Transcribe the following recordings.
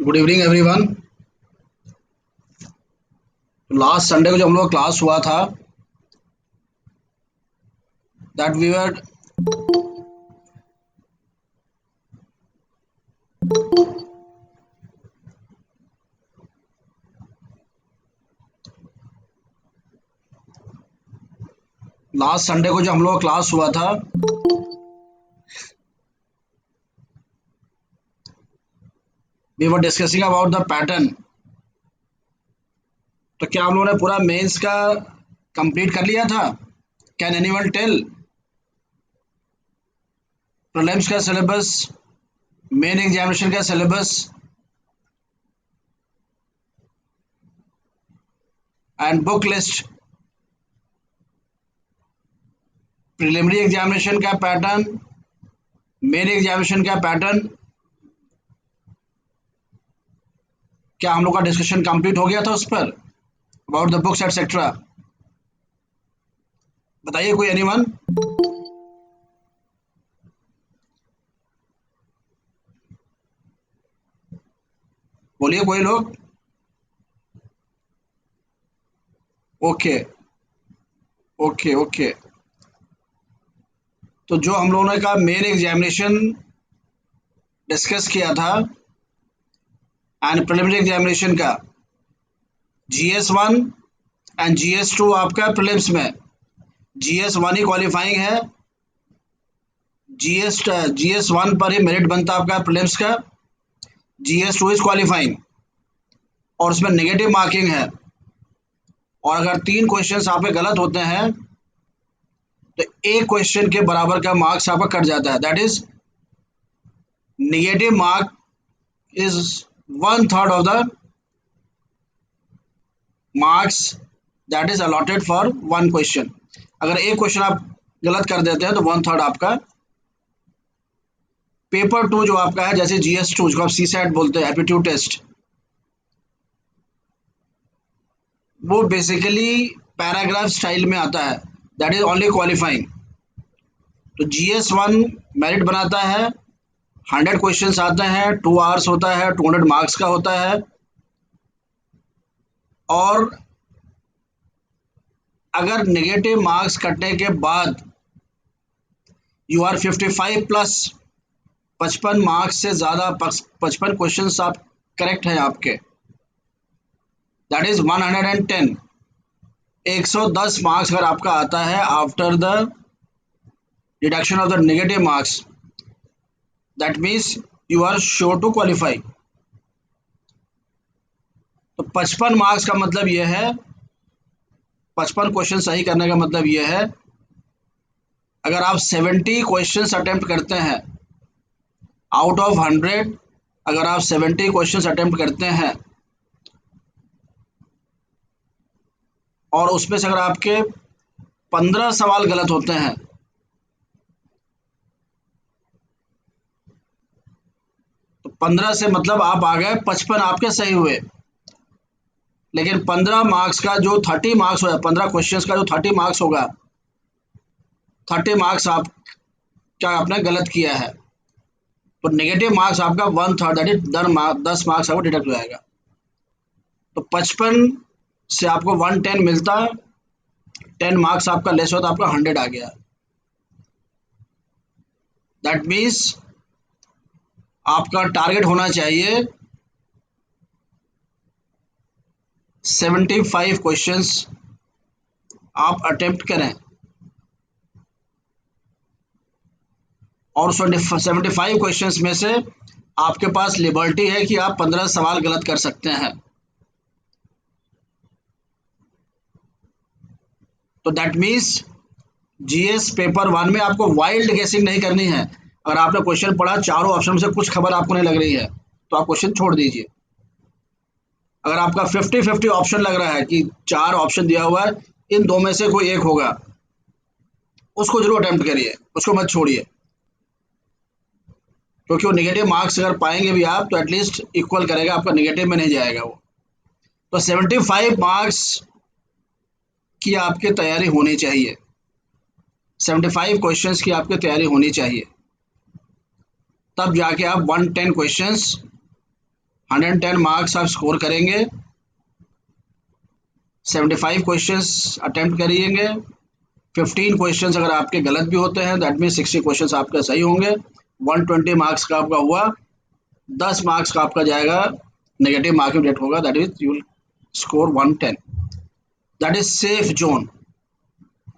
Good evening everyone. Last Sunday को जो हम लोग क्लास हुआ था that we were last Sunday को जो हम लोग क्लास हुआ था we were discussing about the pattern. तो क्या हम लोगों ने पूरा मेंस का कंप्लीट कर लिया था? Can anyone tell? प्रीलिम्स का सिलेबस, मेन एग्जामिनेशन का syllabus and book list, preliminary examination का पैटर्न, मेन एग्जामिनेशन का पैटर्न, क्या हम लोग का डिस्कशन कंप्लीट हो गया था उस पर अबाउट द बुक्स एटसेट्रा? बताइए कोई एनीवन। बोलिए कोई लोग। Okay okay okay. तो जो हम लोगों ने का मेन एग्जामिनेशन डिस्कस किया था एंड प्रिलिमिनरी एग्जामिनेशन का GS1 एंड GS2 आपका प्रीलिम्स में, GS1 ही क्वालिफाइंग है, GS1 पर ही मेरिट बनता है आपका प्रीलिम्स का, GS2 इज क्वालिफाइंग और उसमें नेगेटिव मार्किंग है। और अगर 3 क्वेश्चंस आपके गलत होते हैं तो एक क्वेश्चन के बराबर का मार्क्स आपका कट जाता है। That is negative mark is 1/3 of the marks that is allotted for one question. अगर एक क्वेश्चन आप गलत कर देते हैं तो 1/3 आपका। पेपर 2 जो आपका है, जैसे GS2 जो आप CSAT बोलते हैं, एप्टीट्यूड टेस्ट, वो बेसिकली पैराग्राफ स्टाइल में आता है। That is only qualifying. तो GS1 मेरिट बनाता है, 100 क्वेश्चंस आते हैं, 2 आवर्स होता है, 200 मार्क्स का होता है। और अगर नेगेटिव मार्क्स कटने के बाद यू आर 55 प्लस, 55 मार्क्स से ज़्यादा 55 क्वेश्चंस आप करेक्ट हैं आपके, दैट इज 110, 110 मार्क्स अगर आपका आता है after the deduction of the negative marks, that means you are sure to qualify. तो 55 मार्क्स का मतलब यह है, 55 क्वेश्चन सही करने का मतलब यह है, अगर आप 70 क्वेश्चंस अटेम्प्ट करते हैं आउट ऑफ 100, अगर आप 70 क्वेश्चंस अटेम्प्ट करते हैं और उसमें से अगर आपके 15 सवाल गलत होते हैं तो 15 से मतलब आप आ गए 55 आपके सही हुए। लेकिन 15 मार्क्स का जो 30 मार्क्स होगा, 15 क्वेश्चंस का जो 30 मार्क्स होगा, 30 मार्क्स आप क्या आपने गलत किया है, तो नेगेटिव मार्क्स आपका 1/3 दैट इज 10 मार्क्स आपको डिडक्ट हो जाएगा। तो 55 से आपको 110 मिलता, 10 मार्क्स आपका लेस होता, आपका 100 आ गया। दैट मीन्स आपका टारगेट होना चाहिए 75 क्वेश्चंस आप अटेम्प्ट करें और 75 क्वेश्चंस में से आपके पास लिबर्टी है कि आप 15 सवाल गलत कर सकते हैं। तो दैट मीन्स GS पेपर 1 में आपको वाइल्ड गेसिंग नहीं करनी है। अगर आपने क्वेश्चन पढ़ा, चारों ऑप्शन में से कुछ खबर आपको नहीं लग रही है तो आप क्वेश्चन छोड़ दीजिए। अगर आपका 50-50 ऑप्शन लग रहा है कि 4 ऑप्शन दिया हुआ है, इन दो में से कोई एक होगा, उसको जरूर अटेम्प्ट करिए, उसको मत छोड़िए, क्योंकि वो नेगेटिव मार्क्स अगर पाएंगे भी आप तो एटलीस्ट इक्वल करेगा, आपका नेगेटिव में नहीं जाएगा वो। तो 75 मार्क्स की आपकी तैयारी होनी चाहिए, 75 क्वेश्चंस की आपकी तैयारी होनी चाहिए, तब जाके आप 110 क्वेश्चंस 110 मार्क्स आप स्कोर करेंगे, 75 क्वेश्चंस अटेम्प्ट करिएंगे। 15 क्वेश्चंस अगर आपके गलत भी होते हैं दैट मीन 60 क्वेश्चंस आपके सही होंगे। 120 मार्क्स का आपका हुआ, 10 मार्क्स का आपका जाएगा नेगेटिव मार्किंग रेट होगा, that is you will score 110। That is safe zone.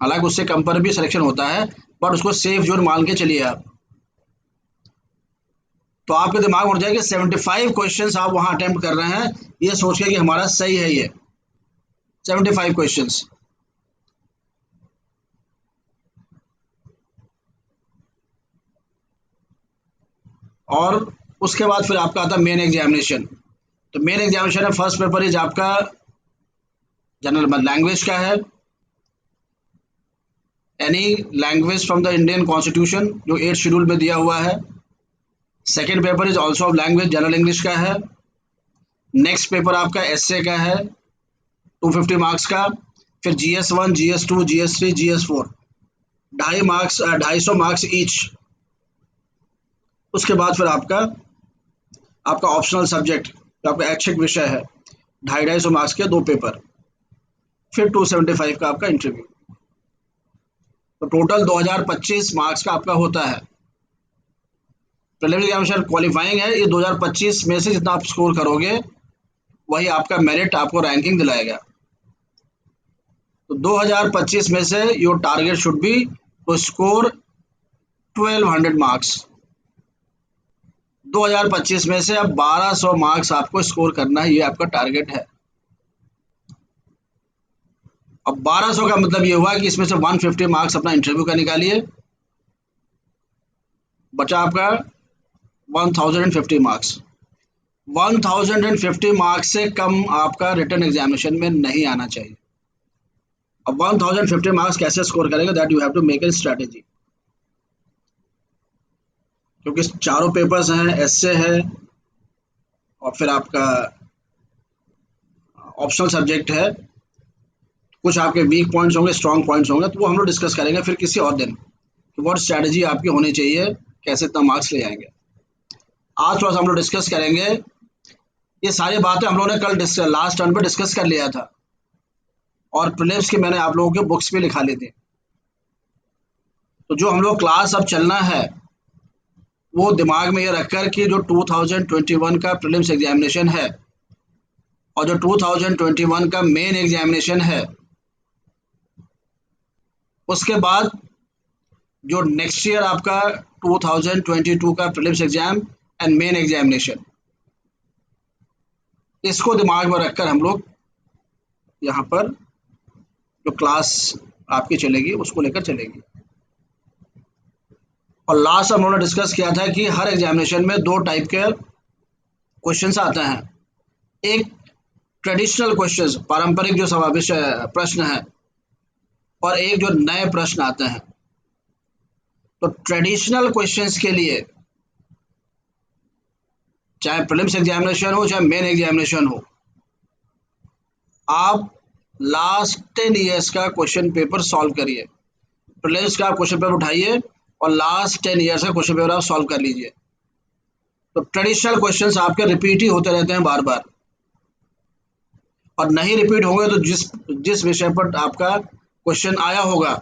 हालांकि उससे कम पर भी सिलेक्शन होता है बट उसको सेफ जोन मान के चलिए आप। तो आपके दिमाग में उठ जाएगा कि 75 क्वेश्चंस आप वहां अटेम्प्ट कर रहे हैं, ये सोच के कि हमारा सही है ये 75 क्वेश्चंस। और उसके बाद फिर आपका आता है मेन एग्जामिनेशन। तो मेन एग्जामिनेशन है, फर्स्ट पेपर इज आपका जनरल लैंग्वेज का है, any language from the Indian constitution जो 8th शेड्यूल में दिया हुआ है। Second paper is also of language, general English का है। नेक्स्ट पेपर आपका एसए का है 250 मार्क्स का। फिर GS1, GS2, GS3, GS4 250 marks each. उसके बाद फिर आपका ऑप्शनल सब्जेक्ट जो आपका ऐच्छिक विषय है 250 मार्क्स के 2 पेपर। फिर 275 का आपका इंटरव्यू। तो टोटल 2025 मार्क्स का आपका होता है। प्रीलिमिनरी एग्जामिनेशन क्वालिफाइंग है, ये 2025 में से जितना आप स्कोर करोगे वही आपका मेरिट आपको रैंकिंग दिलाएगा। तो 2025 में से your target should be to score 1200 marks. 2025 में से अब 1200 मार्क्स आपको स्कोर करना है, ये आपका टारगेट है। अब 1200 का मतलब ये हुआ कि इसमें से 150 मार्क्स अपना इंटरव्यू का निकालिए, बचा आपका 1050 मार्क्स। 1050 मार्क्स से कम आपका रिटन एग्जामिनेशन में नहीं आना चाहिए। अब 1050 मार्क्स कैसे स्कोर करेंगे, that you have to make a strategy. क्योंकि चारों पेपर्स हैं, एसए है और फिर आपका ऑप्शनल सब्जेक्ट है। कुछ आपके वीक पॉइंट्स होंगे, स्ट्रॉन्ग पॉइंट्स होंगे, तो वो हम लोग डिस्कस करेंगे फिर किसी और दिन कि व्हाट स्ट्रैटेजी आपकी होनी चाहिए, कैसे इतना मार्क्स ले आएंगे। आज थोड़ा सा हम लोग डिस्कस करेंगे, ये सारी बातें हम लोगों ने कल लास्ट टर्न पे डिस्कस कर लिया था और प्रीलिम्स की मैंने आप लोगों के बुक्स भी लिखा ली थी। तो जो हम लोग क्लास अब चलना है वो दिमाग में ये रखकर कि जो 2021 का प्रीलिम्स एग्जामिनेशन है और जो 2021 का मेन एग्जामिनेशन है, उसके बाद जो नेक्स्ट ईयर आपका 2022 का prelims exam and main examination, इसको दिमाग में रखकर हम लोग यहाँ पर जो क्लास आपकी चलेगी उसको लेकर चलेगी। और लास्ट हम लोगों ने डिस्कस किया था कि हर एग्जामिनेशन में 2 टाइप के क्वेश्चंस आते हैं। एक ट्रेडिशनल क्वेश्चंस, पारंपरिक जो समावेश प्रश्न है, और एक जो नए प्रश्न आते हैं। तो ट्रेडिशनल क्वेश्चंस के लिए चाहे प्रीलिम्स एग्जामिनेशन हो चाहे मेन एग्जामिनेशन हो, आप लास्ट 10 ईयर्स का क्वेश्चन पेपर सॉल्व करिए। प्रीलिम्स का क्वेश्चन पेपर उठाइए और लास्ट 10 ईयर्स का क्वेश्चन पेपर आप सॉल्व कर लीजिए। तो ट्रेडिशनल क्वेश्चंस आपके रिपीट ही होते रहते हैं बार बार, और नहीं रिपीट होंगे तो जिस विषय पर आपका क्वेश्चन आया होगा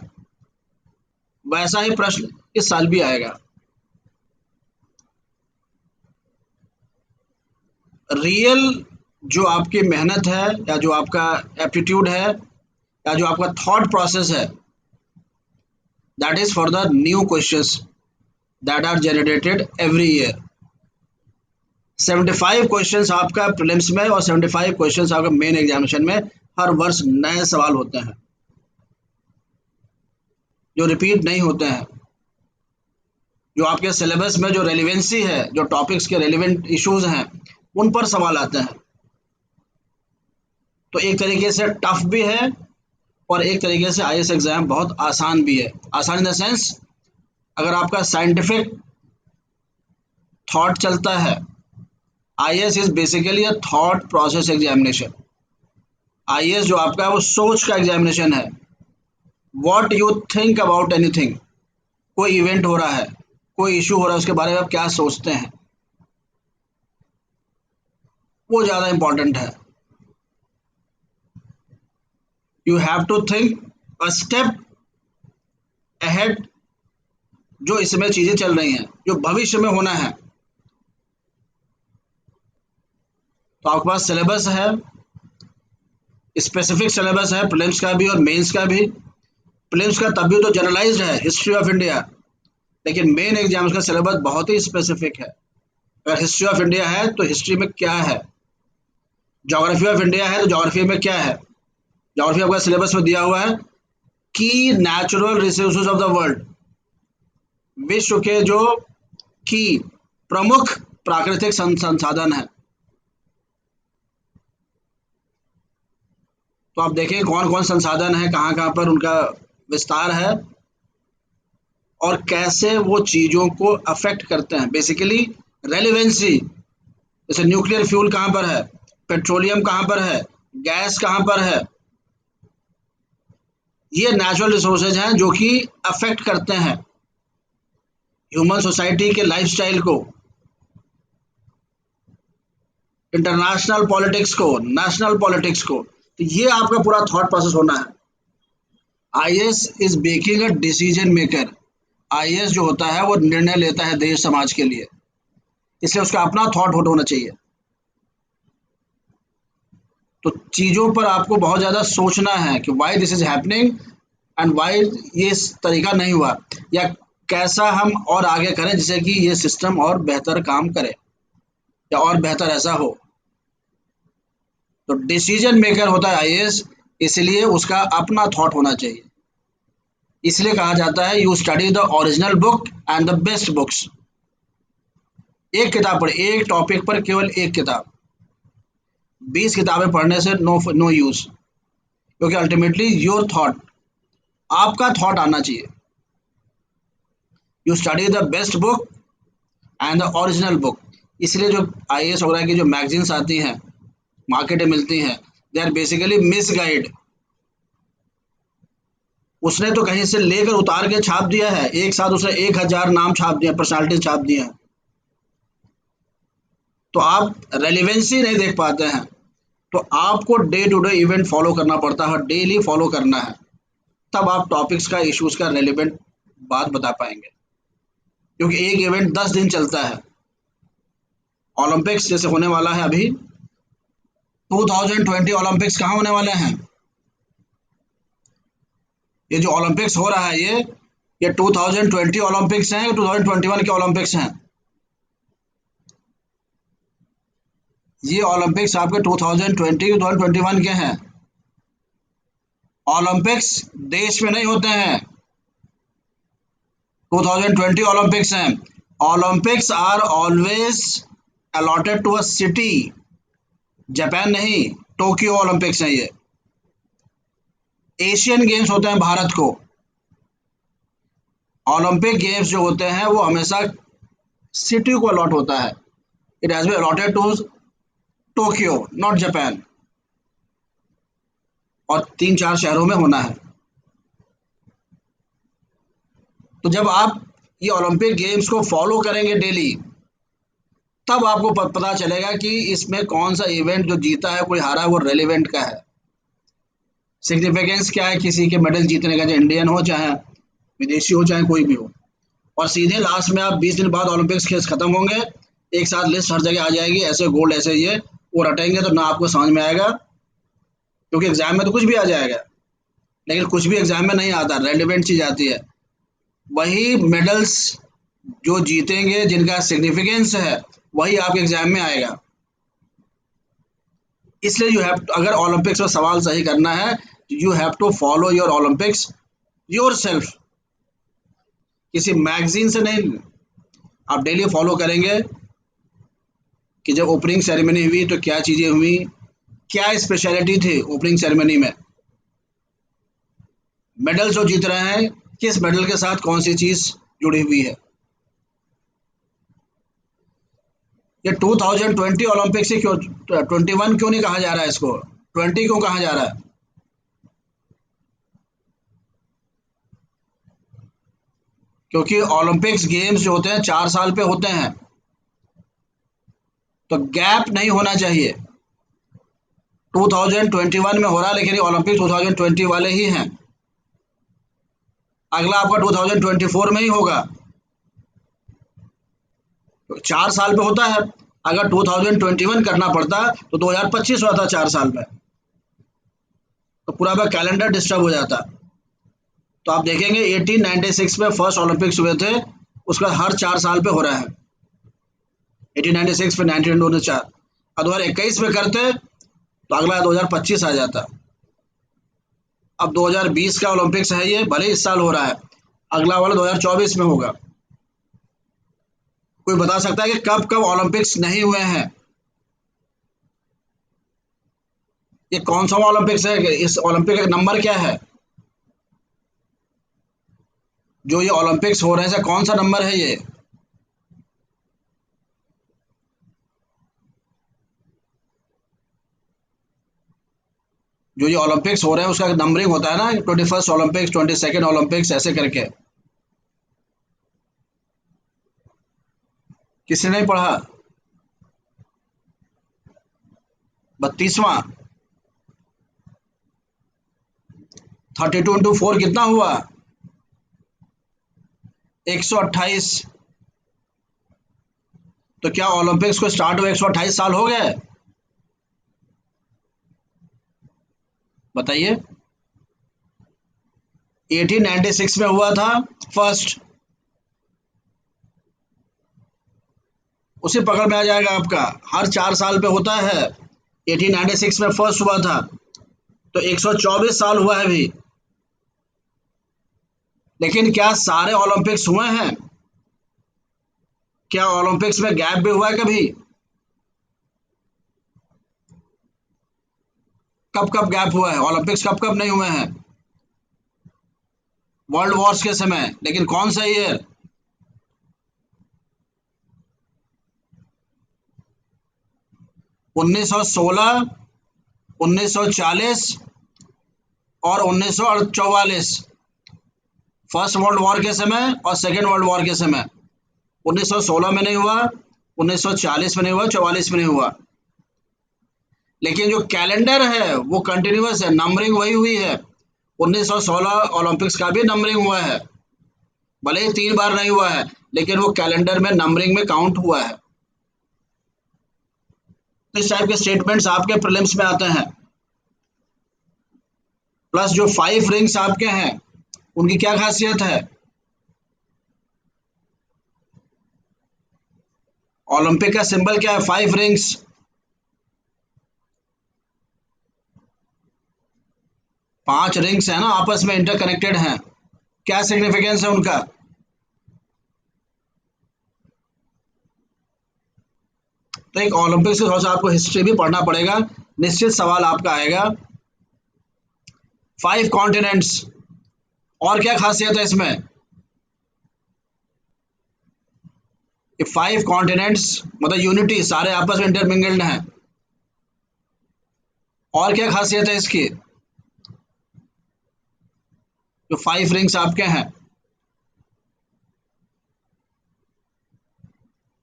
वैसा ही प्रश्न इस साल भी आएगा। रियल जो आपकी मेहनत है या जो आपका एप्टीट्यूड है या जो आपका थॉट प्रोसेस है, that is for the new questions that are generated every year. 75 questions आपका प्रीलिम्स में और 75 क्वेश्चंस आपका मेन एग्जामिनेशन में हर वर्ष नए सवाल होते हैं जो रिपीट नहीं होते हैं, जो आपके सिलेबस में जो रेलिवेंसी है, जो टॉपिक्स के रेलिवेंट इश्यूज हैं उन पर सवाल आते हैं। तो एक तरीके से टफ भी है और एक तरीके से आईएएस एग्जाम बहुत आसान भी है। आसान इन द सेंस, अगर आपका साइंटिफिक थॉट चलता है, IAS is basically a thought process examination. IAS जो आपका है वो सोच का एग्जामिनेशन है। What you think about anything, कोई इवेंट हो रहा है, कोई इशू हो रहा है, उसके बारे में आप क्या सोचते हैं। वो ज़्यादा इंपॉर्टेंट है। You have to think a step ahead, जो इसमें चीज़ें चल रही हैं, जो भविष्य में होना है। तो आपके पास सिलेबस है, स्पेसिफिक सिलेबस है, प्रीलिम्स का भी और मेंस का भी। प्रीलिम्स का तब भी तो जनरलाइज्ड है, हिस्ट्री ऑफ इंडिया, लेकिन मेन एग्जाम्स का सिलेबस बहुत ही स्पेसिफिक है। अगर हिस्ट्री ऑफ इंडिया है तो हिस्ट्री में क्या है, ज्योग्राफी ऑफ इंडिया है तो ज्योग्राफी में क्या है। ज्योग्राफी आपका सिलेबस में दिया हुआ है, की natural resources of the world, विश्व के जो की प्रमुख प्राकृतिक संसाधन है। तो आप देखें कौन कौन संसाधन है, कहाँ कहाँ पर उनका विस्तार है और कैसे वो चीज़ों को अफेक्ट करते हैं। बेसिकली रेलिवेंसी, जैसे न्यूक्लियर फ्यूल कहाँ पर है, पेट्रोलियम कहाँ पर है, गैस कहाँ पर है, ये नेचुरल रिसोर्सेज हैं जो कि अफेक्ट करते हैं ह्यूमन सोसाइटी के लाइफस्टाइल को, इंटरनेशनल पॉलिटिक्स को, नेशनल पॉलिटिक्स को। तो ये आपका पूरा थॉट प्रोसेस होना है। IAS is making a decision maker. IAS जो होता है वो निर्णय लेता है देश समाज के लिए, इसलिए उसका अपना थॉट होना चाहिए। तो चीज़ों पर आपको बहुत ज़्यादा सोचना है कि why this is happening and why ये इस तरीका नहीं हुआ, या कैसा हम और आगे करें जिससे कि ये सिस्टम और बेहतर काम करे या और बेहतर ऐसा हो। तो डिसीजन मेकर होता है आईएएस, इसलिए उसका अपना थॉट होना चाहिए। इसलिए कहा जाता है you study the original book and the best books. एक किताब पढ़े, एक टॉपिक पर केवल एक किताब, 20 किताबें पढ़ने से नो यूज, क्योंकि अल्टीमेटली योर थॉट, आपका थॉट आना चाहिए। You study the best book and the original book. इसलिए जो आईएएस वगैरह की जो मैगजीन्स आती हैं, मार्केट में मिलती हैं, they are basically misguide. उसने तो कहीं से लेकर उतार के छाप दिया है, एक साथ उसने 1000 नाम छाप दिए, पर्सनालिटी छाप दिए हैं। तो आप रेलिवेंसी नहीं देख पाते हैं। तो आपको day to day event follow करना पड़ता है, डेली फॉलो करना है, तब आप टॉपिक्स का, इश्यूज का रेलिवेंट बात बता पाएंगे। क्योंकि एक इवेंट 10 दिन चलता है। ओलंपिक्स जैसे होने वाला है अभी, 2020 ओलंपिक्स कहाँ होने वाले हैं? ये जो ओलंपिक्स हो रहा है ये 2020 ओलंपिक्स हैं, 2021 के ओलंपिक्स हैं। ये ओलंपिक्स आपके 2020 2021 के हैं। ओलंपिक्स देश में नहीं होते हैं, 2020 ओलंपिक्स हैं। Olympics are always allotted to a city, Japan नहीं, टोक्यो ओलंपिक्स हैं ये। एशियन गेम्स होते हैं भारत को। ओलंपिक गेम्स जो होते हैं वो हमेशा सिटी को अलॉट होता है। It has been allotted to Tokyo, not Japan. और 3-4 शहरों में होना है। तो जब आप ये ओलंपिक गेम्स को फॉलो करेंगे डेली, तब आपको पता चलेगा कि इसमें कौन सा इवेंट जो जीता है, कोई हारा है, वो रेलिवेंट का है। सिग्निफिकेंस क्या है किसी के मेडल जीतने का, चाहे इंडियन हो, चाहे विदेशी हो, चाहे कोई भी हो। और सीधे लास्ट में आप 20 दिन बाद ओलंपिक्स खेल खत्म होंगे, एक साथ लिस्ट हर जगह आ जाएगी, ऐसे गोल्ड, ऐसे ये, वो रटेंगे तो ना आपको समझ में आएगा, क्योंकि एग्जाम में तो कुछ भी आ जाएगा, लेकिन कुछ भी एग्जाम में नहीं आता, रेलिवेंट चीज आती है। वही मेडल्स जो जीतेंगे, जिनका सिग्निफिकेंस है, वही आपके एग्जाम में आएगा। इसलिए यू हैव, अगर ओलंपिक्स में सवाल सही करना है, you have to follow your Olympics yourself, किसी मैगजीन से नहीं। आप डेली फॉलो करेंगे कि जब ओपनिंग सेरेमनी हुई तो क्या चीज़ें हुई, क्या स्पेशलिटी थी ओपनिंग सेरेमनी में, मेडल जो जीत रहे हैं किस मेडल के साथ कौन सी चीज़ जुड़ी हुई है। ये 2020 ओलंपिक से क्यों 21 क्यों नहीं कहा जा रहा है, इसको 20 क्यों कहा जा रहा है? क्योंकि ओलंपिक्स गेम्स जो होते हैं 4 साल पे होते हैं, तो गैप नहीं होना चाहिए। 2021 में हो रहा है, लेकिन ये ओलंपिक 2020 वाले ही हैं। अगला आपका 2024 में ही होगा। तो 4 साल पे होता है। अगर 2021 करना पड़ता तो 2025 होता 4 साल में, तो पूरा आपका कैलेंडर डिस्टर्ब हो जाता। तो आप देखेंगे 1896 में फर्स्ट ओलंपिक्स हुए थे, उसका हर 4 साल पे हो रहा है। 1896 में 1904, और 2021 में करते तो अगला 2025 आ जाता। अब 2020 का ओलंपिक्स है ये, भले इस साल हो रहा है, अगला वाला 2024 में होगा। कोई बता सकता है कि कब कब ओलंपिक्स नहीं हुए हैं? ये कौन सा ओलंपिक्स है? इस ओलंपिक का नंबर क्या है? जो ये ओलंपिक्स हो रहे हैं, कौन सा नंबर है ये? जो ये ओलंपिक्स हो रहे हैं उसका नंबरिंग होता है ना, 21st ओलंपिक्स, 22nd ओलंपिक्स, ऐसे करके। किसी ने नहीं पढ़ा? 32वां। 32 इंटू 4 कितना हुआ? 128। तो क्या ओलंपिक्स को स्टार्ट हुए 128 साल हो गए? बताइए। 1896 में हुआ था फर्स्ट, उसी पकड़ में आ जाएगा आपका। हर 4 साल पे होता है। 1896 में फर्स्ट हुआ था, तो 124 साल हुआ है अभी। लेकिन क्या सारे ओलंपिक्स हुए हैं? क्या ओलंपिक्स में गैप भी हुआ है कभी? कब कब गैप हुआ है? ओलंपिक्स कब कब नहीं हुए हैं? वर्ल्ड वॉर्स के समय। लेकिन कौन सा ईयर? 1916, 1940 और 1944। फर्स्ट वर्ल्ड वॉर के समय और सेकेंड वर्ल्ड वॉर के समय। 1916 में नहीं हुआ, 1940 में नहीं हुआ, 44 में नहीं हुआ। लेकिन जो कैलेंडर है वो कंटिन्यूअस है, नंबरिंग वही हुई है। 1916 ओलंपिक्स का भी नंबरिंग हुआ है, भले ही 3 बार नहीं हुआ है, लेकिन वो कैलेंडर में नंबरिंग में काउंट हुआ है। इस टाइप के स्टेटमेंट्स आपके प्रीलिम्स में आते हैं। प्लस जो 5 रिंग्स आपके हैं उनकी क्या खासियत है? ओलंपिक का सिंबल क्या है? 5 रिंग्स। 5 रिंग्स है ना, आपस में इंटरकनेक्टेड हैं। क्या सिग्निफिकेंस है उनका? तो एक ओलंपिक से थोड़ा सा आपको हिस्ट्री भी पढ़ना पड़ेगा, निश्चित सवाल आपका आएगा। 5 कॉन्टिनेंट्स, और क्या खासियत है इसमें? ये 5 कॉन्टिनेंट्स मतलब यूनिटी, सारे आपस में इंटरमिंगल्ड हैं। और क्या खासियत है इसकी? जो 5 रिंग्स आपके हैं।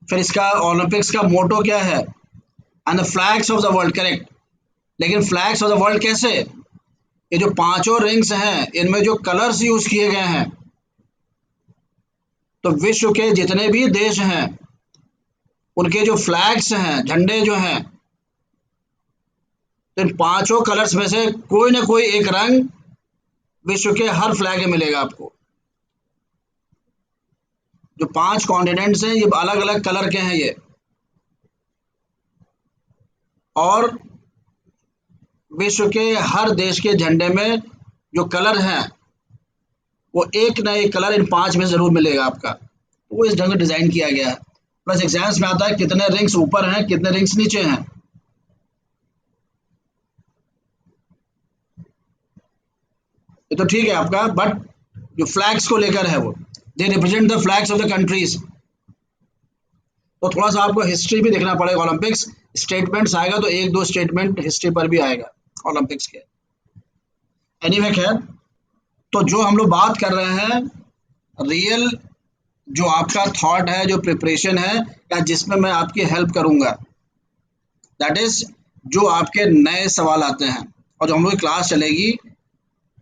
फिर इसका ओलंपिक्स का मोटो क्या है? And the flags of the world, correct. लेकिन फ्लैग्स ऑफ द वर्ल्ड कैसे? ये जो पांचों रिंग्स हैं इनमें जो कलर्स यूज किए गए हैं, तो विश्व के जितने भी देश हैं उनके जो फ्लैग्स हैं, झंडे जो हैं, तो इन पांचों कलर्स में से कोई ना कोई एक रंग विश्व के हर फ्लैग में मिलेगा आपको। जो 5 कॉन्टिनेंट्स हैं ये अलग अलग कलर के हैं ये, और विश्व के हर देश के झंडे में जो कलर हैं वो एक ना एक कलर इन 5 में जरूर मिलेगा आपका। तो वो इस ढंग से डिजाइन किया गया है। प्लस एग्जाम्स में आता है कितने रिंग्स ऊपर हैं, कितने रिंग्स नीचे हैं। ये तो ठीक है आपका, बट जो फ्लैग्स को लेकर है वो, they represent the flags of the countries. तो थोड़ा सा आपको हिस्ट्री भी देखना पड़ेगा। ओलंपिक्स स्टेटमेंट्स आएगा तो एक दो स्टेटमेंट हिस्ट्री पर भी आएगा ओलंपिक्स के। एनीवे खैर, तो जो हम लोग बात कर रहे हैं, रियल जो आपका थॉट है, जो प्रिपरेशन है, या जिसमें मैं आपकी हेल्प करूंगा, दैट इज जो आपके नए सवाल आते हैं, और जो हम लोग की क्लास चलेगी,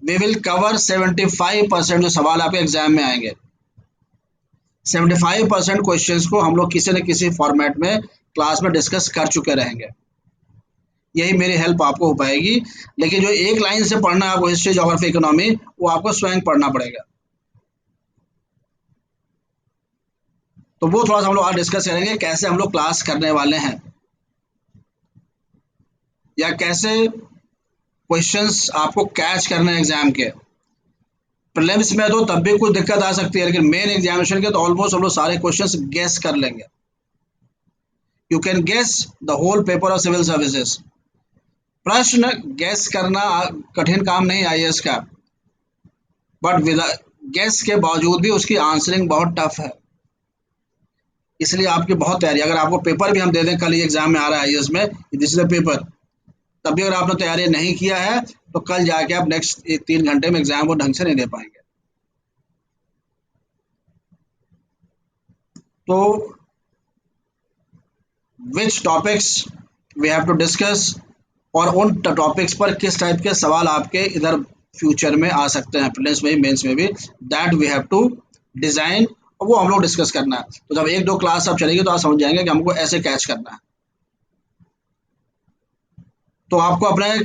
वी विल कवर 75% जो सवाल आपके एग्जाम में आएंगे। 75% क्वेश्चंस को हम लोग किसी न किसी फॉर्मेट में क्लास में डिस्कस कर चुके रहेंगे। यही मेरी हेल्प आपको हो पाएगी। लेकिन जो एक लाइन से पढ़ना है आपको, हिस्ट्री, ज्योग्राफी, इकोनॉमी, वो आपको स्वयं पढ़ना पड़ेगा। तो वो थोड़ा सा हम लोग आज डिस्कस करेंगे, कैसे हम लोग क्लास करने वाले हैं, या कैसे क्वेश्चंस आपको कैच करने हैं एग्जाम के। प्रीलिम्स में तो तब भी कुछ दिक्कत आ सकती है, लेकिन मेन एग्जामिनेशन के तो ऑलमोस्ट हम लोग सारे क्वेश्चंस गेस कर लेंगे। You can guess the whole paper of civil services. प्रश्न गेस करना कठिन काम नहीं आईएएस का, बट गेस के बावजूद भी उसकी आंसरिंग बहुत टफ है। इसलिए आपकी बहुत तैयारी, अगर आपको पेपर भी हम दे दें, कल ही एग्जाम में आ रहा है आईएएस में, दिस इज द पेपर, तब भी अगर आपने तैयारी नहीं किया है तो कल जाके आप नेक्स्ट 3 घंटे में एग्जाम को ढंग से नहीं दे पाएंगे। तो which topics we have to discuss, और उन टॉपिक्स पर किस टाइप के सवाल आपके इधर फ्यूचर में आ सकते हैं, प्रीलिम्स में भी मेंस में भी, that we have to design, और वो हम लोग डिस्कस करना है। तो जब 1-2 क्लास आप चलेगी तो आप समझ जाएंगे कि हमको ऐसे कैच करना है। तो आपको अपने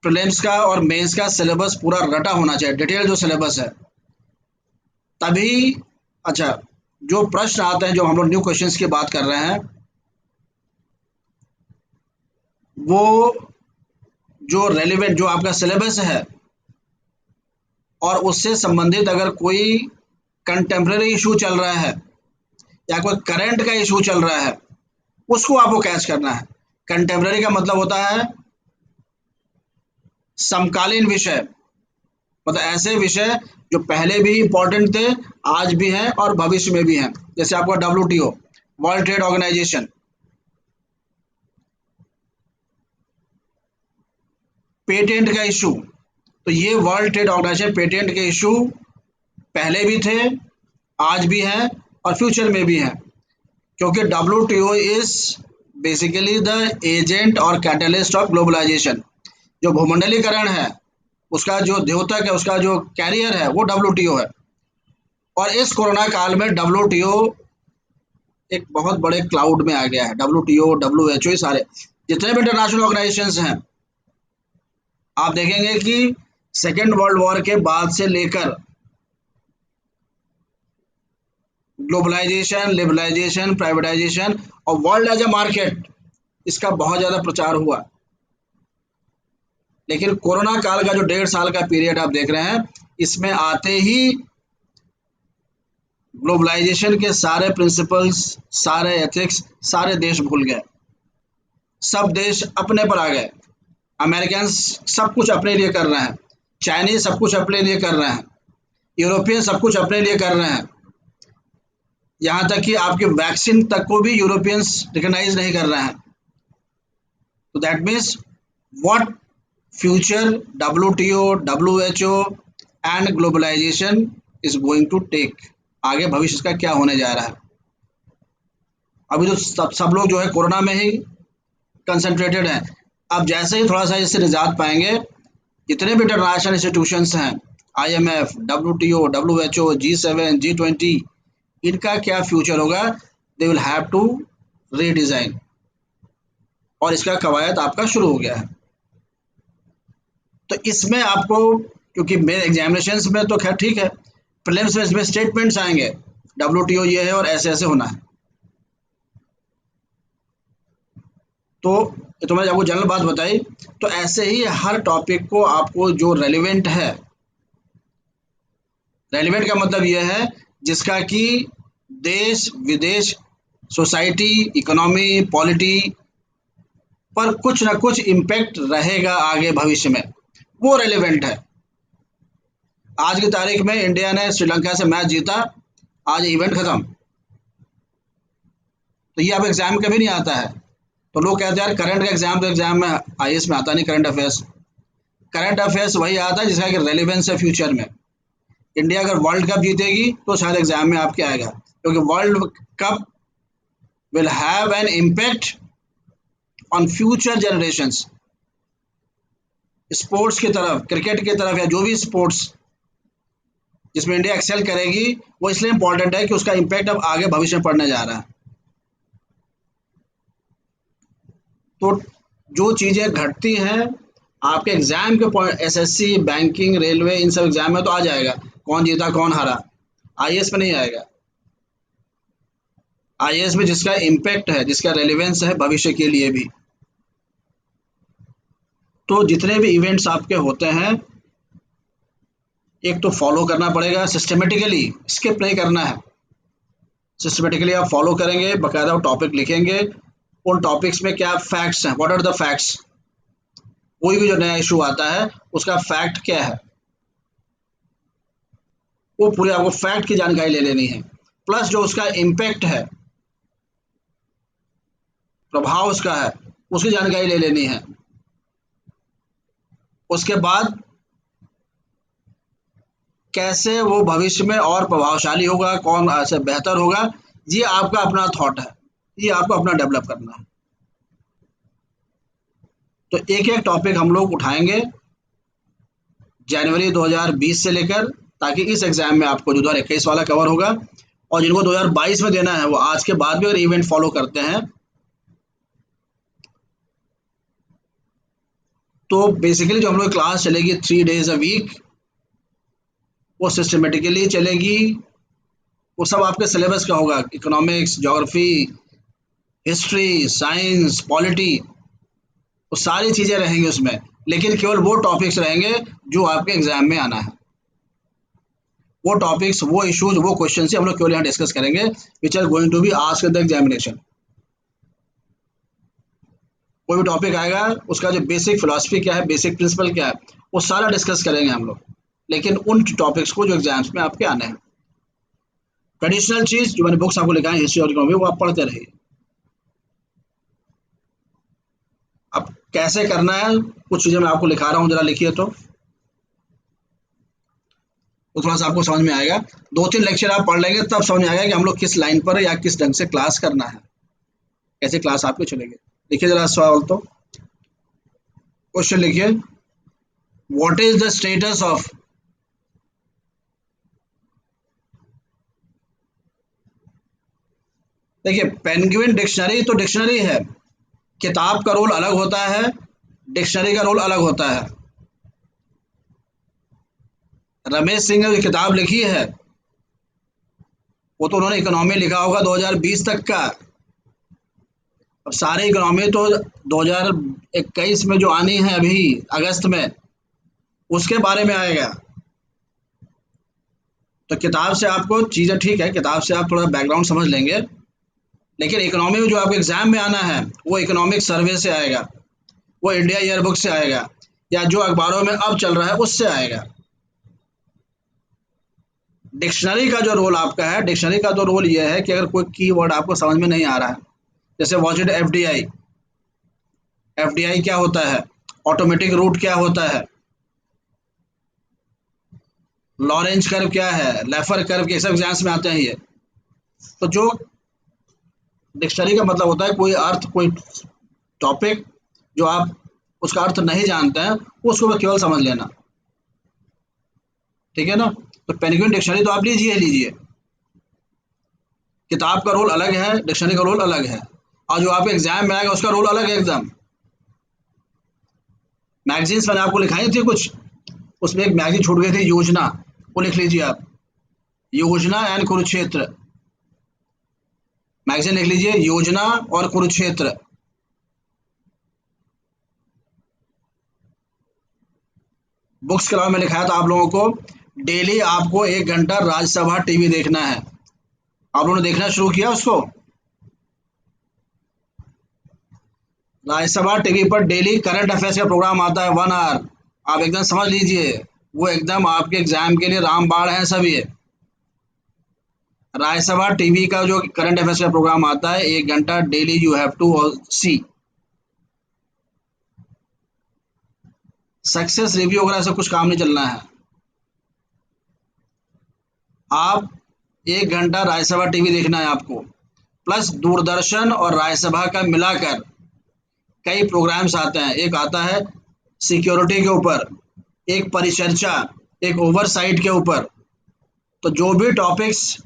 प्रीलिम्स का और मेंस का सिलेबस पूरा रटा होना चाहिए, डिटेल जो सिलेबस है, तभी। अच्छा, जो प्रश्न आते हैं, जो हम लोग न्यू क्वेश्चंस की बात कर रहे हैं, वो जो रेलिवेंट, जो आपका सिलेबस है, और उससे संबंधित अगर कोई कंटेम्प्रेरी इशू चल रहा है या कोई करंट का इशू चल रहा है, उसको आपको कैच करना है। कंटेम्प्रेरी का मतलब होता है समकालीन विषय, मतलब ऐसे विषय जो पहले भी इंपॉर्टेंट थे, आज भी हैं और भविष्य में भी हैं। जैसे आपका WTO, world trade organisation, patent का इशू, तो ये वर्ल्ड ट्रेड ऑर्गेनाइजेशन पेटेंट के इशू पहले भी थे, आज भी हैं और फ्यूचर में भी हैं। क्योंकि WTO is basically the agent और कैटलिस्ट ऑफ ग्लोबलाइजेशन। जो भूमंडलीकरण है, उसका जो द्योतक है, उसका जो कैरियर है, वो WTO है। और इस कोरोना काल में WTO एक बहुत बड़े क्लाउड में आ गया है। WTO, WHO, ये सारे जितने भी इंटरनेशनल ऑर्गेनाइजेशंस हैं, आप देखेंगे कि सेकेंड वर्ल्ड वॉर के बाद से लेकर ग्लोबलाइजेशन, लिबरलाइजेशन, प्राइवेटाइजेशन और वर्ल्ड एज ए मार्केट, इसका बहुत ज़्यादा प्रचार हुआ। लेकिन कोरोना काल का जो 1.5 साल का पीरियड आप देख रहे हैं, इसमें आते ही ग्लोबलाइजेशन के सारे प्रिंसिपल्स, सारे एथिक्स, सारे देश भूल गए। सब देश अपने पर आ गए। अमेरिकन सब कुछ अपने लिए कर रहे हैं, चाइनीज सब कुछ अपने लिए कर रहे हैं, यूरोपियन सब कुछ अपने लिए कर रहे हैं। यहाँ तक कि आपकी वैक्सीन तक को भी यूरोपियंस रिकॉग्नाइज नहीं कर रहे हैं। तो that means what future WTO, WHO and globalisation is going to take, आगे भविष्य का क्या होने जा रहा है। अभी तो सब लोग जो है कोरोना में ही कंसंट्रेटेड हैं। अब जैसे ही थोड़ा सा इससे निजात पाएंगे, जितने भी इंटरनेशनल इंस्टीट्यूशंस हैं, IMF, WTO, WHO, G7, G20, इनका क्या फ्यूचर होगा, they will have to redesign. और इसका कवायद आपका शुरू हो गया है। तो इसमें आपको, क्योंकि मेरे एग्जामिनेशन में तो खैर ठीक है, प्रीलिम्स में इसमें स्टेटमेंट्स आएंगे, WTO ये है और ऐसे ऐसे होना है। तो ये तो मैंने आपको जनरल बात बताई। तो ऐसे ही हर टॉपिक को आपको जो रेलिवेंट है, रेलिवेंट का मतलब यह है जिसका कि देश विदेश, सोसाइटी, इकोनॉमी, पॉलिटी पर कुछ ना कुछ इम्पैक्ट रहेगा आगे भविष्य में, वो रेलिवेंट है। आज की तारीख में इंडिया ने श्रीलंका से मैच जीता, आज इवेंट खत्म। तो ये अब एग्जाम कभी नहीं आता है। तो लोग कहते हैं यार करंट का एग्जाम, तो एग्जाम में आईएएस में आता नहीं करंट अफेयर्स। करंट अफेयर्स वही आता है जिसका कि रेलिवेंस है फ्यूचर में। इंडिया अगर वर्ल्ड कप जीतेगी तो शायद एग्जाम में आपके आएगा, क्योंकि world cup will have an impact on future generations. Sports की तरफ, क्रिकेट की तरफ, या जो भी स्पोर्ट्स जिसमें इंडिया एक्सेल करेगी, वो इसलिए इंपॉर्टेंट है कि उसका इम्पैक्ट अब आगे भविष्य में पड़ने जा रहा है। तो जो चीज़ें घटती हैं आपके एग्जाम के पॉइंट, एसएससी, बैंकिंग, रेलवे, इन सब एग्जाम में तो आ जाएगा कौन जीता कौन हारा। आईएएस में नहीं आएगा। आईएएस में जिसका इम्पैक्ट है, जिसका रेलिवेंस है भविष्य के लिए भी। तो जितने भी इवेंट्स आपके होते हैं, एक तो फॉलो करना पड़ेगा सिस्टमेटिकली, स्किप नहीं करना है। सिस्टमेटिकली आप फॉलो करेंगे, बाकायदा टॉपिक लिखेंगे, उन टॉपिक्स में क्या फैक्ट्स हैं, व्हाट आर द फैक्ट्स। कोई भी जो नया इशू आता है उसका फैक्ट क्या है, वो पूरे आपको फैक्ट की जानकारी ले लेनी है। प्लस जो उसका इम्पैक्ट है, प्रभाव उसका है, उसकी जानकारी ले लेनी है। उसके बाद कैसे वो भविष्य में और प्रभावशाली होगा, कौन ऐसे बेहतर होगा, ये आपका अपना थॉट है, ये आपको अपना डेवलप करना है। तो एक एक टॉपिक हम लोग उठाएंगे जनवरी 2020 से लेकर, ताकि इस एग्जाम में आपको जो 2021 वाला कवर होगा, और जिनको 2022 में देना है वो आज के बाद भी अगर इवेंट फॉलो करते हैं तो बेसिकली जो हम लोग क्लास चलेगी 3 days अ वीक, वो सिस्टमेटिकली चलेगी। वो सब आपके सिलेबस का होगा, economics, geography, history, science, polity, वो सारी चीज़ें रहेंगी उसमें। लेकिन केवल वो टॉपिक्स रहेंगे जो आपके एग्जाम में आना है। वो टॉपिक्स, वो इश्यूज, वो क्वेश्चन से हम लोग केवल यहाँ डिस्कस करेंगे which are going to be asked in the examination. कोई भी टॉपिक आएगा, उसका जो बेसिक फिलॉसफी क्या है, बेसिक प्रिंसिपल क्या है, वो सारा डिस्कस करेंगे हम लोग। लेकिन उन टॉपिक्स को जो एग्जाम्स में आपके आने हैं, ट्रेडिशनल चीज़ जो मैंने बुक्स आपको लिखा है हिस्ट्री और इकोनॉमी, वो आप पढ़ते रहिए। अब कैसे करना है, कुछ चीज़ें मैं आपको लिखा रहा हूँ, जरा लिखिए तो थोड़ा सा आपको समझ में आएगा। 2-3 लेक्चर आप पढ़ लेंगे तब समझ में आएगा कि हम लोग किस लाइन पर है या किस ढंग से क्लास करना है, कैसे क्लास आपके चलेगी। देखिए जरा सवाल, तो क्वेश्चन लिखिए, what is the status of, देखिए पेंगुइन डिक्शनरी तो डिक्शनरी है, किताब का रोल अलग होता है, डिक्शनरी का रोल अलग होता है। रमेश सिंह ने जो किताब लिखी है वो तो उन्होंने इकोनॉमी लिखा होगा 2020 तक का। अब सारे इकोनॉमी तो 2021 में जो आनी है अभी अगस्त में, उसके बारे में आएगा। तो किताब से आपको चीज़ें, ठीक है किताब से आप थोड़ा बैकग्राउंड समझ लेंगे, लेकिन इकोनॉमी में जो आपके एग्जाम में आना है वो इकोनॉमिक सर्वे से आएगा, वो इंडिया ईयर बुक से आएगा, या जो अखबारों में अब चल रहा है उससे आएगा। डिक्शनरी का जो रोल आपका है, डिक्शनरी का तो रोल ये है कि अगर कोई कीवर्ड आपको समझ में नहीं आ रहा है, जैसे वॉच इट एफडीआई, एफडीआई क्या होता है, ऑटोमेटिक रूट क्या होता है, लॉरेंज कर्व क्या है, लेफर कर्व, के सब एग्जाम्स में आते हैं ये। तो जो डिक्शनरी का मतलब होता है कोई अर्थ, कोई टॉपिक जो आप उसका अर्थ नहीं जानते हैं, उसको केवल समझ लेना, ठीक है ना। तो पेंगुइन डिक्शनरी तो आप लीजिए लीजिए, किताब का रोल अलग है, डिक्शनरी का रोल अलग है, और जो आपके एग्जाम में आएगा उसका रोल अलग है एकदम। मैगजीन्स मैंने आपको लिखाई थी कुछ, उसमें एक मैगजीन छूट गई थी, योजना, वो लिख लीजिए आप, योजना एंड कुरुक्षेत्र, मैगजीन लिख लीजिए योजना और कुरुक्षेत्र। बुक्स के अलावा मैं लिखाया था आप लोगों को, डेली आपको 1 घंटा राज्यसभा टीवी देखना है। आप लोगों ने देखना शुरू किया उसको? राज्यसभा टीवी पर डेली करंट अफेयर्स का प्रोग्राम आता है 1 आवर, आप एकदम समझ लीजिए, वो एकदम आपके एग्जाम के लिए रामबाण है सब ये। राज्यसभा टीवी का जो करंट अफेयर्स का प्रोग्राम आता है 1 घंटा daily, you have to see. Success review वगैरह से कुछ काम नहीं चलना है, आप 1 घंटा राज्यसभा टीवी देखना है आपको, प्लस दूरदर्शन और राज्यसभा का मिलाकर कई प्रोग्राम्स आते हैं। एक आता है सिक्योरिटी के ऊपर, एक परिचर्चा, एक ओवरसाइट के ऊपर। तो जो भी टॉपिक्स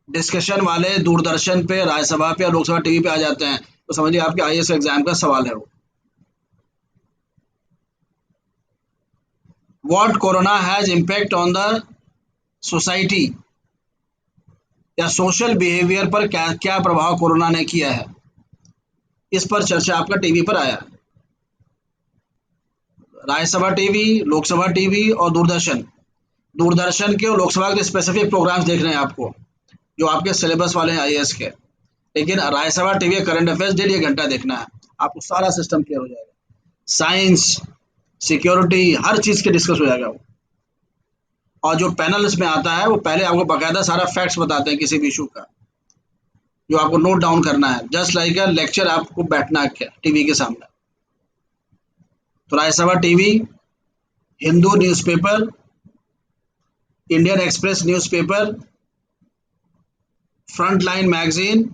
डिस्कशन वाले दूरदर्शन पे, राज्यसभा पे या लोकसभा टीवी पे आ जाते हैं, तो समझिए आपके आईएएस एग्जाम का सवाल है वो। What corona has impact on the society, या सोशल बिहेवियर पर क्या क्या प्रभाव कोरोना ने किया है, इस पर चर्चा आपका टीवी पर आया। राज्यसभा टीवी, लोकसभा टीवी और दूरदर्शन। दूरदर्शन के और लोकसभा के स्पेसिफिक प्रोग्राम्स देख रहे हैं आपको, जो आपके सिलेबस वाले हैं आईएएस के। लेकिन Rajya Sabha TV current affairs daily 1 घंटा देखना है, आपको सारा सिस्टम क्लियर हो जाएगा। साइंस, सिक्योरिटी, हर चीज के डिस्कस हो जाएगा वो। और जो पैनल इसमें आता है वो पहले आपको बकायदा सारा फैक्ट्स बताते हैं किसी भी इशू का, जो आपको नोट डाउन करना है, जस्ट लाइक अ लेक्चर आपको बैठना है टीवी के सामने। तो Rajya Sabha TV, Hindu newspaper, Indian express newspaper, front line magazine,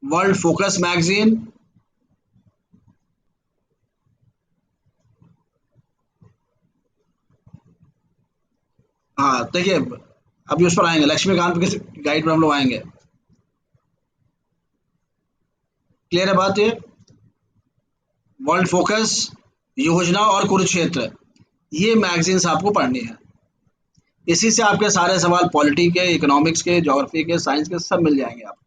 world focus magazine, हाँ देखिए, अभी उस पर आएंगे, लक्ष्मीकांत के गाइड पर हम लोग आएंगे। क्लियर है बात ये? वर्ल्ड फोकस, योजना और कुरुक्षेत्र, ये मैगजीन्स आपको पढ़नी है। इसी से आपके सारे सवाल पॉलिटी के, इकोनॉमिक्स के, ज्योग्राफी के, साइंस के सब मिल जाएंगे आपको।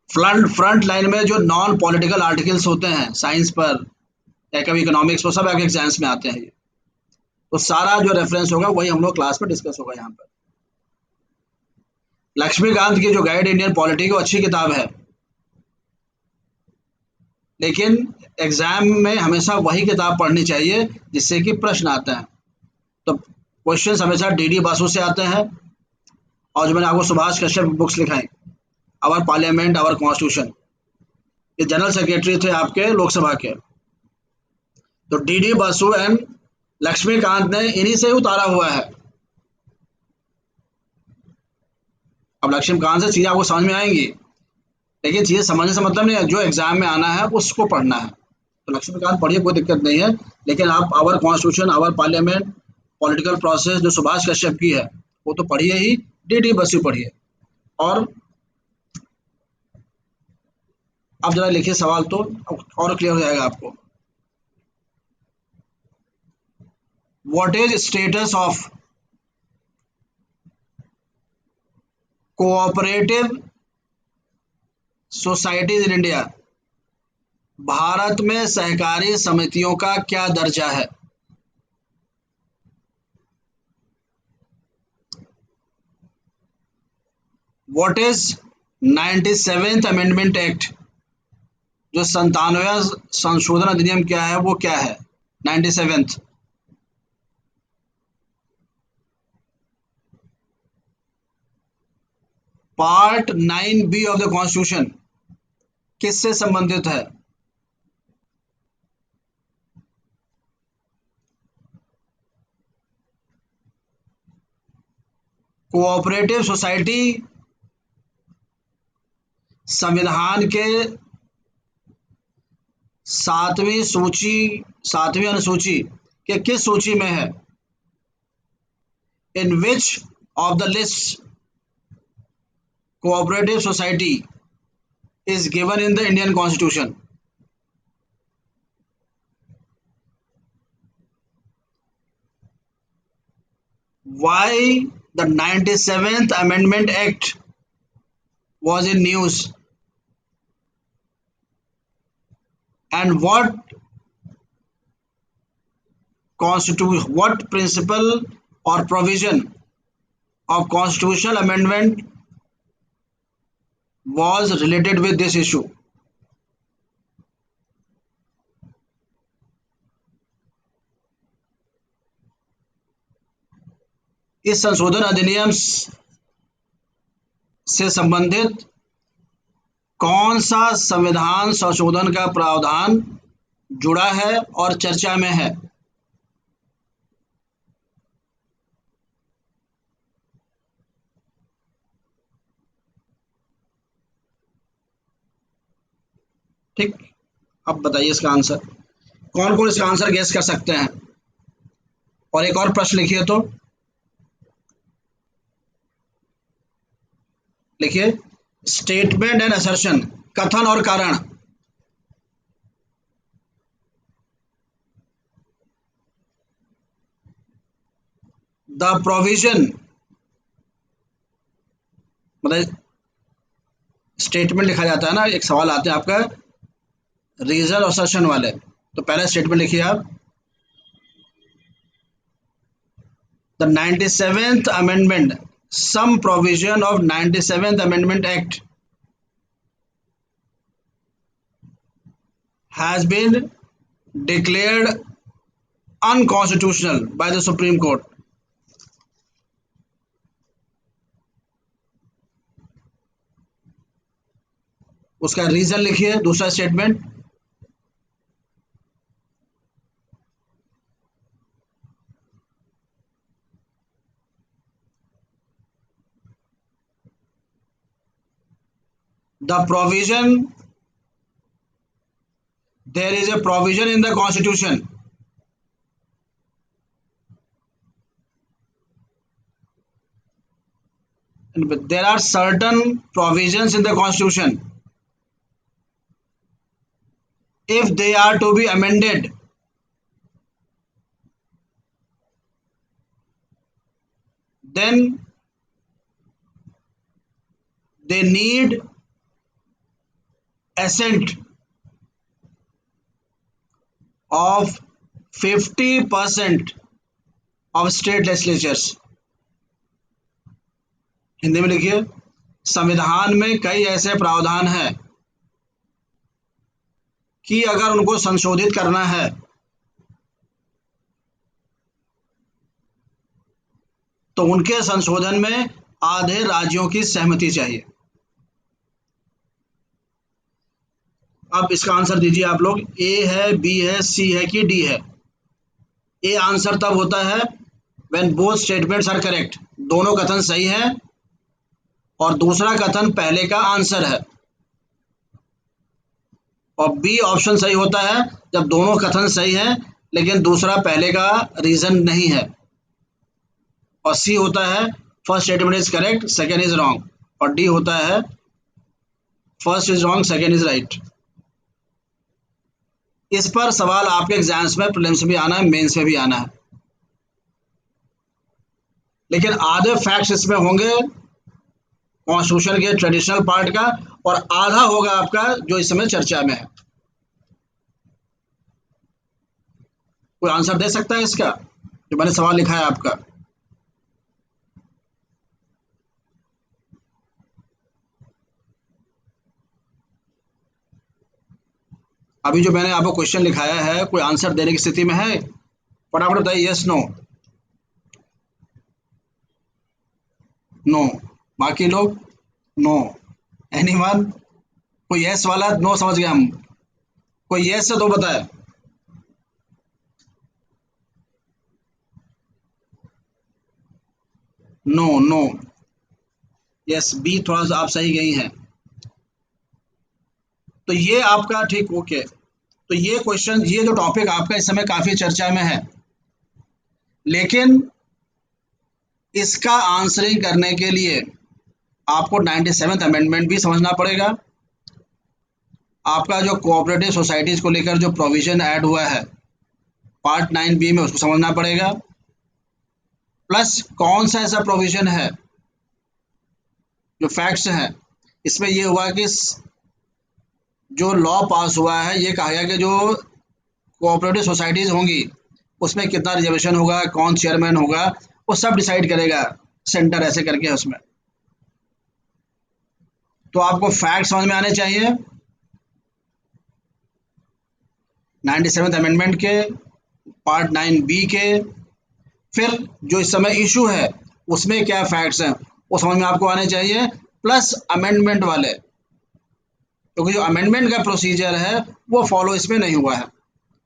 फ्रंट लाइन में जो नॉन पॉलिटिकल आर्टिकल्स होते हैं साइंस पर या कभी इकोनॉमिक्स पर, सब आपके एग्जाम्स में आते हैं ये। तो सारा जो रेफरेंस होगा वही हम लोग क्लास में डिस्कस होगा यहाँ पर। लक्ष्मीकांत की जो गाइड इंडियन पॉलिटी की, वो अच्छी किताब है, लेकिन एग्जाम में हमेशा वही किताब पढ़नी चाहिए जिससे कि प्रश्न आते हैं। तो क्वेश्चन हमेशा डीडी बासु से आते हैं, और जो मैंने आपको सुभाष कश्यप बुक्स लिखाई, आवर पार्लियामेंट आवर कॉन्स्टिट्यूशन, ये जनरल सेक्रेटरी थे आपके लोकसभा के। तो डीडी बासु एंड लक्ष्मीकांत ने इन्हीं से उतारा हुआ है। अब लक्ष्मीकांत से चीजें आपको समझ में आएंगी, लेकिन चीजें समझने से मतलब नहीं है, जो एग्जाम में आना है उसको पढ़ना है। तो लक्ष्मीकांत पढ़िए, कोई दिक्कत नहीं है, लेकिन आप our constitution, our parliament, political process जो सुभाष कश्यप की है वो तो पढ़िए ही, डीडी बसु पढ़िए। और अब जरा लिखिए सवाल, तो और क्लियर हो जाएगा आपको। What is status of cooperative societies in India, Bharat में सहकारी समितियों का क्या दर्जा है? What is 97th amendment act, जो 97वां संशोधन अधिनियम क्या है, वो क्या है? 97th। Part 9B of the constitution किससे संबंधित है? कोऑपरेटिव सोसाइटी संविधान के सातवीं अनुसूची के किस सूची में है? In which of the list cooperative society is given in the Indian Constitution? Why the 97th Amendment Act was in news, and what principle or provision of constitutional amendment was related with this issue? इस संशोधन अधिनियम से संबंधित कौन सा संविधान संशोधन का प्रावधान जुड़ा है और चर्चा में है? ठीक, अब बताइए इसका आंसर, कौन कौन इसका आंसर गेस कर सकते हैं। और एक और प्रश्न लिखिए, तो लिखिए, स्टेटमेंट एंड असर्शन, कथन और कारण। द प्रोविजन, मतलब स्टेटमेंट लिखा जाता है ना, एक सवाल आते हैं आपका रीजन और असर्शन वाले, तो पहला स्टेटमेंट लिखिए आप, the 97th amendment, some provision of 97th amendment act has been declared unconstitutional by the Supreme Court. उसका रीजन लिखिए, दूसरा statement. The provision, there is a provision in the constitution, there are certain provisions in the constitution, if they are to be amended, then they need assent of 50% of state legislatures. Hindi में लिखिए, संविधान में कई ऐसे प्रावधान हैं कि अगर उनको संशोधित करना है तो उनके संशोधन में आधे राज्यों की सहमति चाहिए। अब इसका आंसर दीजिए आप लोग, ए है, बी है, सी है कि डी है। ए आंसर तब होता है when both statements are correct, दोनों कथन सही है और दूसरा कथन पहले का आंसर है। और बी ऑप्शन सही होता है जब दोनों कथन सही है लेकिन दूसरा पहले का रीजन नहीं है। और सी होता है first statement is correct, second is wrong. और डी होता है first is wrong, second is right. इस पर सवाल आपके एग्जाम्स में, प्रीलिम्स में भी आना है, मेंस में भी आना है। लेकिन आधे फैक्ट्स इसमें होंगे कॉन्स्टिट्यूशन के ट्रेडिशनल पार्ट का, और आधा होगा आपका जो इस समय चर्चा में है। कोई आंसर दे सकता है इसका, जो मैंने सवाल लिखा है आपका? अभी जो मैंने आपको क्वेश्चन लिखाया है, कोई आंसर देने की स्थिति में है? फटाफट बताइए, यस नो। नो। बाकी लोग नो। एनीवन? कोई यस वाला? नो समझ गए हम। कोई यस से तो बताए। No no. यस, बी थोड़ा सा आप सही गई हैं। तो ये आपका ठीक, ओके। तो ये क्वेश्चन, ये जो टॉपिक आपका इस समय काफी चर्चा में है, लेकिन इसका आंसरिंग करने के लिए आपको 97th अमेंडमेंट भी समझना पड़ेगा। आपका जो कोऑपरेटिव सोसाइटीज को लेकर जो प्रोविजन ऐड हुआ है पार्ट 9B में, उसको समझना पड़ेगा। प्लस कौन सा ऐसा प्रोविजन है, जो फैक्ट्स हैं इसमें ये हुआ कि जो लॉ पास हुआ है, ये कहा गया कि जो कोऑपरेटिव सोसाइटीज होंगी उसमें कितना रिजर्वेशन होगा, कौन चेयरमैन होगा, वो सब डिसाइड करेगा सेंटर, ऐसे करके उसमें। तो आपको फैक्ट समझ में आने चाहिए 97th अमेंडमेंट के, पार्ट 9B के, फिर जो इस समय इशू है उसमें क्या फैक्ट्स हैं वो समझ में आपको आने चाहिए, प्लस अमेंडमेंट वाले, क्योंकि जो अमेंडमेंट का प्रोसीजर है वो फॉलो इसमें नहीं हुआ है,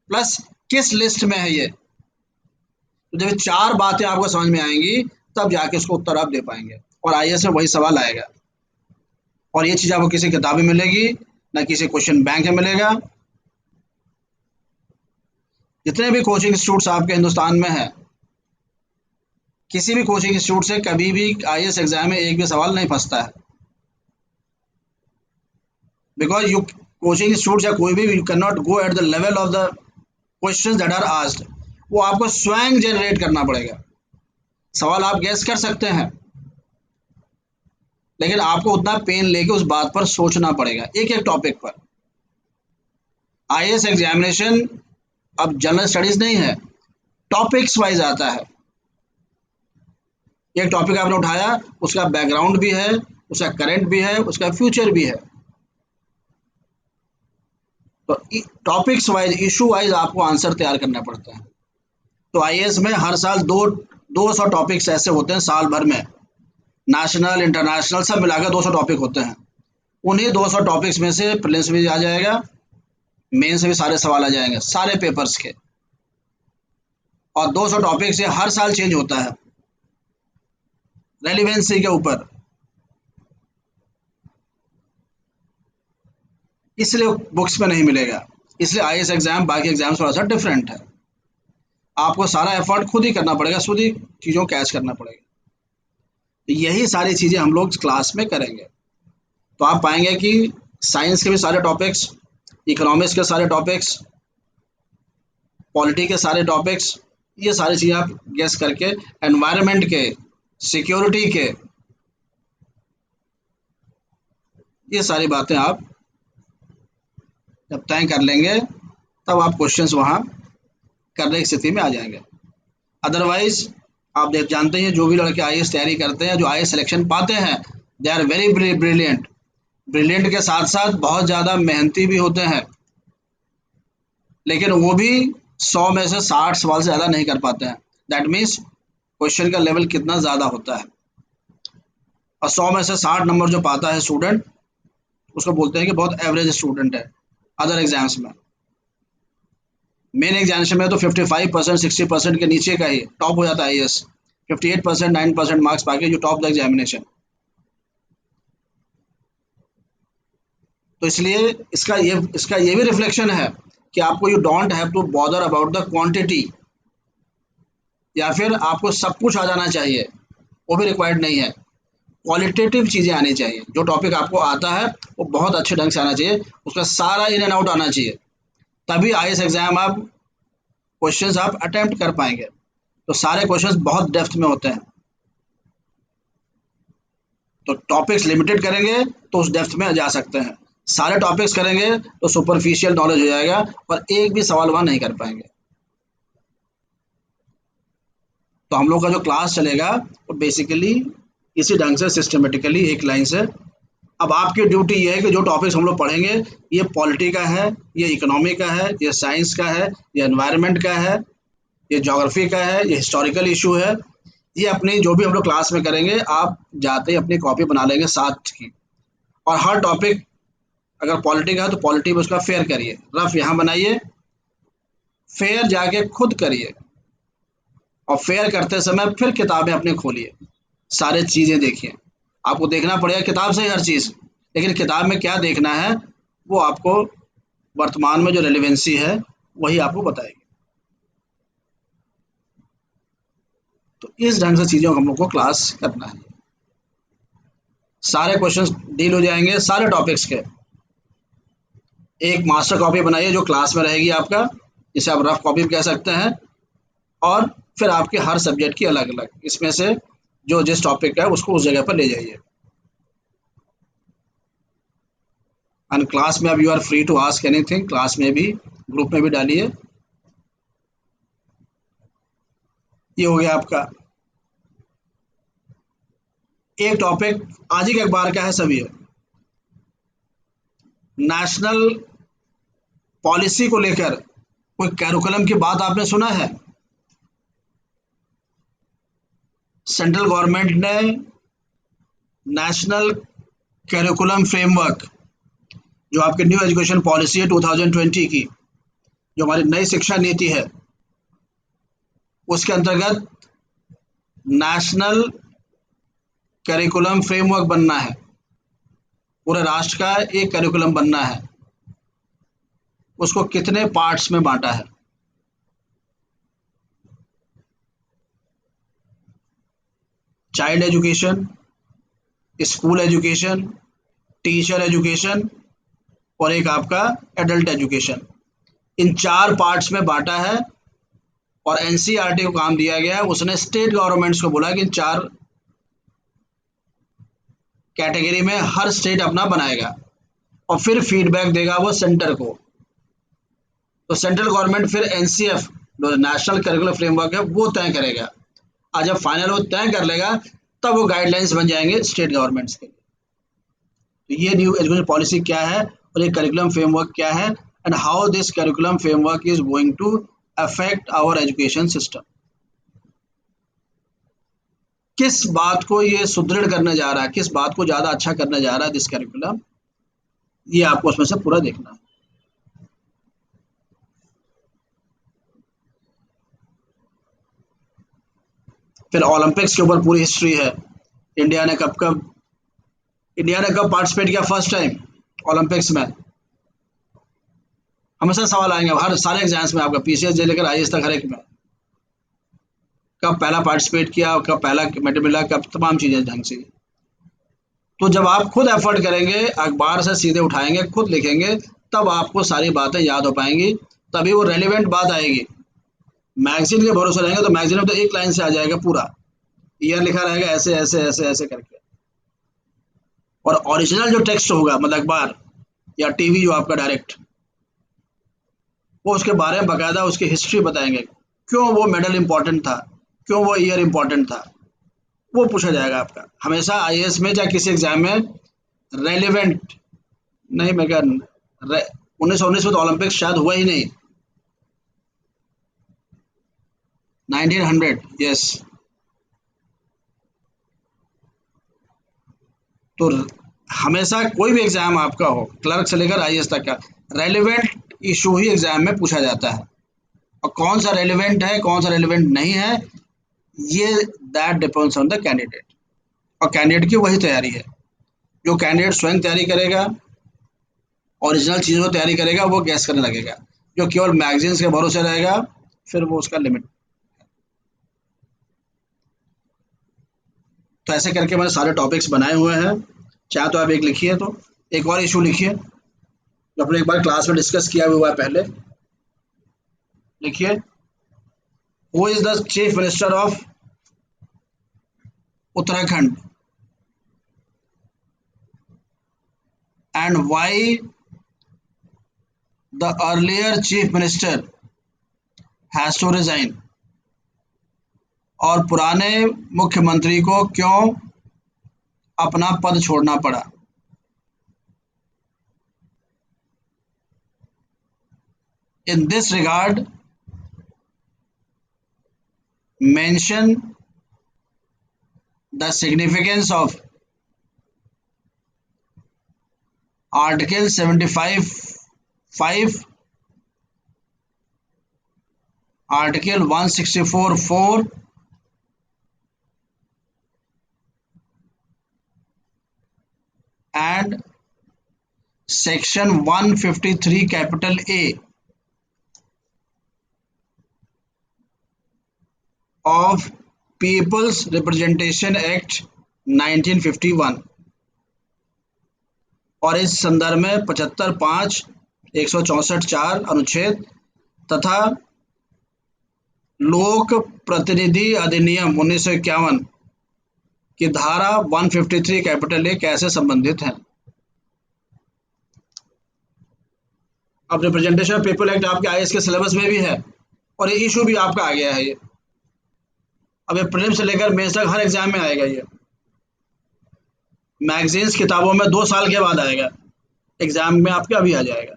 प्लस किस लिस्ट में है ये। तो जब चार बातें आपको समझ में आएंगी तब जाके उसको उत्तर आप दे पाएंगे, और आईएएस में वही सवाल आएगा। और ये चीज़ आपको किसी किताब में मिलेगी ना किसी क्वेश्चन बैंक में मिलेगा। जितने भी कोचिंग इंस्टीट्यूट्स आपके हिंदुस्तान में है, किसी भी कोचिंग इंस्टीट्यूट से कभी भी आईएएस एग्जाम में एक भी सवाल नहीं फंसता है। बिकॉज यू कोचिंग इंस्टीट्यूट या कोई भी, you can not go at the level of the questions that are asked. वो आपको स्वयं जनरेट करना पड़ेगा। सवाल आप गैस कर सकते हैं, लेकिन आपको उतना पेन लेके उस बात पर सोचना पड़ेगा, एक एक टॉपिक पर। आईएएस एग्जामिनेशन अब जनरल स्टडीज नहीं है, टॉपिक्स वाइज आता है। एक टॉपिक आपने उठाया, उसका बैकग्राउंड भी है, उसका करंट भी है, उसका फ्यूचर भी है। तो टॉपिक्स वाइज, इशू वाइज आपको आंसर तैयार करना पड़ता है। तो आईएएस में हर साल 200 टॉपिक्स ऐसे होते हैं साल भर में। नेशनल इंटरनेशनल सब मिलाकर 200 टॉपिक होते हैं। उन्हीं 200 टॉपिक्स में से प्रीलिम्स भी आ जाएगा, मेन से भी सारे सवाल आ जाएंगे, सारे पेपर्स के। और 200 टॉपिक से हर साल चेंज होता है रेलिवेंसी के ऊपर, इसलिए बुक्स में नहीं मिलेगा। इसलिए आईएएस एग्जाम बाकी एग्जाम थोड़ा सा डिफरेंट है। आपको सारा एफर्ट खुद ही करना पड़ेगा, खुद ही चीज़ों कैच करना पड़ेगा। तो यही सारी चीज़ें हम लोग क्लास में करेंगे। तो आप पाएंगे कि साइंस के भी सारे टॉपिक्स, इकोनॉमिक्स के सारे टॉपिक्स, पॉलिटी के सारे टॉपिक्स, ये सारी चीज़ें आप गेस करके, एनवायरनमेंट के, सिक्योरिटी के, ये सारी बातें आप जब तय कर लेंगे, तब आप क्वेश्चंस वहाँ करने की स्थिति में आ जाएंगे। अदरवाइज आप देख जानते हैं, जो भी लड़के आईएएस तैयारी करते हैं, जो आईएएस सिलेक्शन पाते हैं, they are very brilliant. Brilliant के साथ साथ बहुत ज़्यादा मेहनती भी होते हैं, लेकिन वो भी 100 में से 60 सवाल से ज़्यादा नहीं कर पाते हैं। दैट मीन्स क्वेश्चन का लेवल कितना ज़्यादा होता है। और 100 में से 60 नंबर जो पाता है स्टूडेंट, उसको बोलते हैं कि बहुत एवरेज स्टूडेंट है। अदर एग्जाम्स में, मेन एग्जामिनेशन में तो 55% 60% के नीचे का ही टॉप हो जाता है आईएएस। 58% 9% मार्क्स पाके जो टॉप द एग्जामिनेशन। तो इसलिए इसका ये भी रिफ्लेक्शन है कि आपको you don't have to bother about the quantity, या फिर आपको सब कुछ आ जाना चाहिए, वो भी रिक्वायर्ड नहीं है। क्वालिटेटिव चीज़ें आनी चाहिए। जो टॉपिक आपको आता है वो बहुत अच्छे ढंग से आना चाहिए, उसका सारा इन एंड आउट आना चाहिए, तभी आईएएस एग्जाम आप क्वेश्चंस आप अटेम्प्ट कर पाएंगे। तो सारे क्वेश्चंस बहुत डेप्थ में होते हैं। तो टॉपिक्स लिमिटेड करेंगे तो उस डेप्थ में जा सकते हैं, सारे टॉपिक्स करेंगे तो सुपरफिशियल नॉलेज हो जाएगा और एक भी सवाल वहाँ नहीं कर पाएंगे। तो हम लोग का जो क्लास चलेगा वो बेसिकली इसी ढंग से सिस्टमेटिकली एक लाइन से। अब आपकी ड्यूटी ये है कि जो टॉपिक्स हम लोग पढ़ेंगे, ये पॉलिटी का है, ये इकोनॉमी का है, ये साइंस का है, ये एनवायरनमेंट का है, ये ज्योग्राफी का है, ये हिस्टोरिकल इशू है, ये अपनी जो भी हम लोग क्लास में करेंगे, आप जाते ही अपनी कॉपी बना लेंगे 7 की। और हर टॉपिक, अगर पॉलिटी का है तो पॉलिटी में उसका फेयर करिए, रफ यहाँ बनाइए, फेयर जाके खुद करिए, और फेयर करते समय फिर किताबें अपने खोलिए, सारे चीज़ें देखिए। आपको देखना पड़ेगा किताब से ही हर चीज़, लेकिन किताब में क्या देखना है वो आपको वर्तमान में जो रेलिवेंसी है वही आपको बताएगी। तो इस ढंग से चीज़ों को हम लोग को क्लास करना है। सारे क्वेश्चंस डील हो जाएंगे सारे टॉपिक्स के। एक मास्टर कॉपी बनाइए जो क्लास में रहेगी आपका, जिसे आप रफ कॉपी कह सकते हैं, और फिर आपके हर सब्जेक्ट की अलग अलग, इसमें से जो जिस टॉपिक का है उसको उस जगह पर ले जाइए। एंड क्लास में अब you are free to ask anything, class में भी, ग्रुप में भी डालिए। ये हो गया आपका एक टॉपिक। आज ही के अखबार का है सभी, नेशनल पॉलिसी को लेकर कोई कैरिकुलम की बात आपने सुना है? सेंट्रल गवर्नमेंट ने नेशनल कैरिकुलम फ्रेमवर्क, जो आपकी न्यू एजुकेशन पॉलिसी है 2020 की, जो हमारी नई शिक्षा नीति है, उसके अंतर्गत नेशनल करिकुलम फ्रेमवर्क बनना है। पूरे राष्ट्र का एक करिकुलम बनना है, उसको कितने पार्ट्स में बांटा है? Child education, school education, teacher education और एक आपका एडल्ट एजुकेशन, इन चार पार्ट्स में बांटा है। और एनसीईआरटी को काम दिया गया है, उसने स्टेट गवर्नमेंट्स को बोला कि इन चार कैटेगरी में हर स्टेट अपना बनाएगा और फिर फीडबैक देगा वो सेंटर को। तो सेंट्रल गवर्नमेंट फिर एनसीएफ जो नेशनल करिकुलम फ्रेमवर्क है वो तय करेगा, और जब फाइनल वो तय कर लेगा तब वो गाइडलाइंस बन जाएंगे स्टेट गवर्नमेंट्स के लिए। तो ये न्यू एजुकेशन पॉलिसी क्या है और ये करिकुलम फ्रेमवर्क क्या है, and how this curriculum framework is going to affect our education system. किस बात को ये सुदृढ़ करने जा रहा है, किस बात को ज़्यादा अच्छा करने जा रहा है दिस करिकुलम, ये आपको उसमें से पूरा देखना है। फिर ओलंपिक्स के ऊपर पूरी हिस्ट्री है। इंडिया ने कब कब इंडिया ने कब पार्टिसिपेट किया फर्स्ट टाइम ओलंपिक्स में? हमेशा सवाल आएंगे हर सारे एग्जाम्स में, आपका पीसीएस से लेकर आईएएस तक हर एक में, कब पहला पार्टिसिपेट किया, कब पहला मेडल मिला, कब तमाम चीज़ें ढंग से। तो जब आप खुद एफर्ट करेंगे, अखबार से सीधे उठाएंगे, खुद लिखेंगे, तब आपको सारी बातें याद हो पाएंगी, तभी वो रेलिवेंट बात आएगी। मैगजीन के भरोसे रहेंगे तो मैगजीन में तो एक लाइन से आ जाएगा पूरा, ईयर लिखा रहेगा ऐसे ऐसे ऐसे ऐसे करके, और ओरिजिनल जो टेक्स्ट होगा मतलब अखबार या टीवी जो आपका डायरेक्ट, वो उसके बारे में बकायदा उसकी हिस्ट्री बताएंगे, क्यों वो मेडल इंपॉर्टेंट था, क्यों वो ईयर इंपॉर्टेंट था, वो पूछा जाएगा आपका हमेशा आईएएस में या किसी एग्जाम में। रेलिवेंट नहीं, मैं क्या 1919 में तो ओलंपिक्स शायद हुआ ही नहीं, 1900, यस। तो हमेशा कोई भी एग्जाम आपका हो, क्लर्क से लेकर आईएएस तक का, रेलिवेंट इशू ही एग्जाम में पूछा जाता है। और कौन सा रेलिवेंट है, कौन सा रेलिवेंट नहीं है, ये that depends on the candidate. और कैंडिडेट की वही तैयारी है, जो कैंडिडेट स्वयं तैयारी करेगा, ओरिजिनल चीज़ों को तैयारी करेगा, वो गैस करने लगेगा। जो केवल मैगजीन्स के भरोसे रहेगा, फिर वो उसका लिमिट। तो ऐसे करके मैंने सारे टॉपिक्स बनाए हुए हैं, चाहे तो आप एक लिखिए, तो एक और इशू लिखिए जो अपने एक बार क्लास में डिस्कस किया हुआ है पहले। लिखिए, who is the chief minister of Uttarakhand and why the earlier chief minister has to resign. और पुराने मुख्यमंत्री को क्यों अपना पद छोड़ना पड़ा। In this regard mention the significance of article 75(5), article 164(4) and section 153 capital A of People's Representation Act 1951 और इस संदर्भ में 75(5), 164(4) अनुच्छेद तथा लोक प्रतिनिधि अधिनियम 1951 की धारा 153 कैपिटल ए कैसे संबंधित हैं। अब रिप्रेजेंटेशन ऑफ पीपल एक्ट आपके आईएएस के सिलेबस में भी है, और ये इशू भी आपका आ गया है। ये अब ये प्रीलिम्स से लेकर मेंस तक हर एग्जाम में आएगा। ये मैगजीन्स किताबों में 2 साल के बाद आएगा, एग्जाम में आपके अभी आ जाएगा।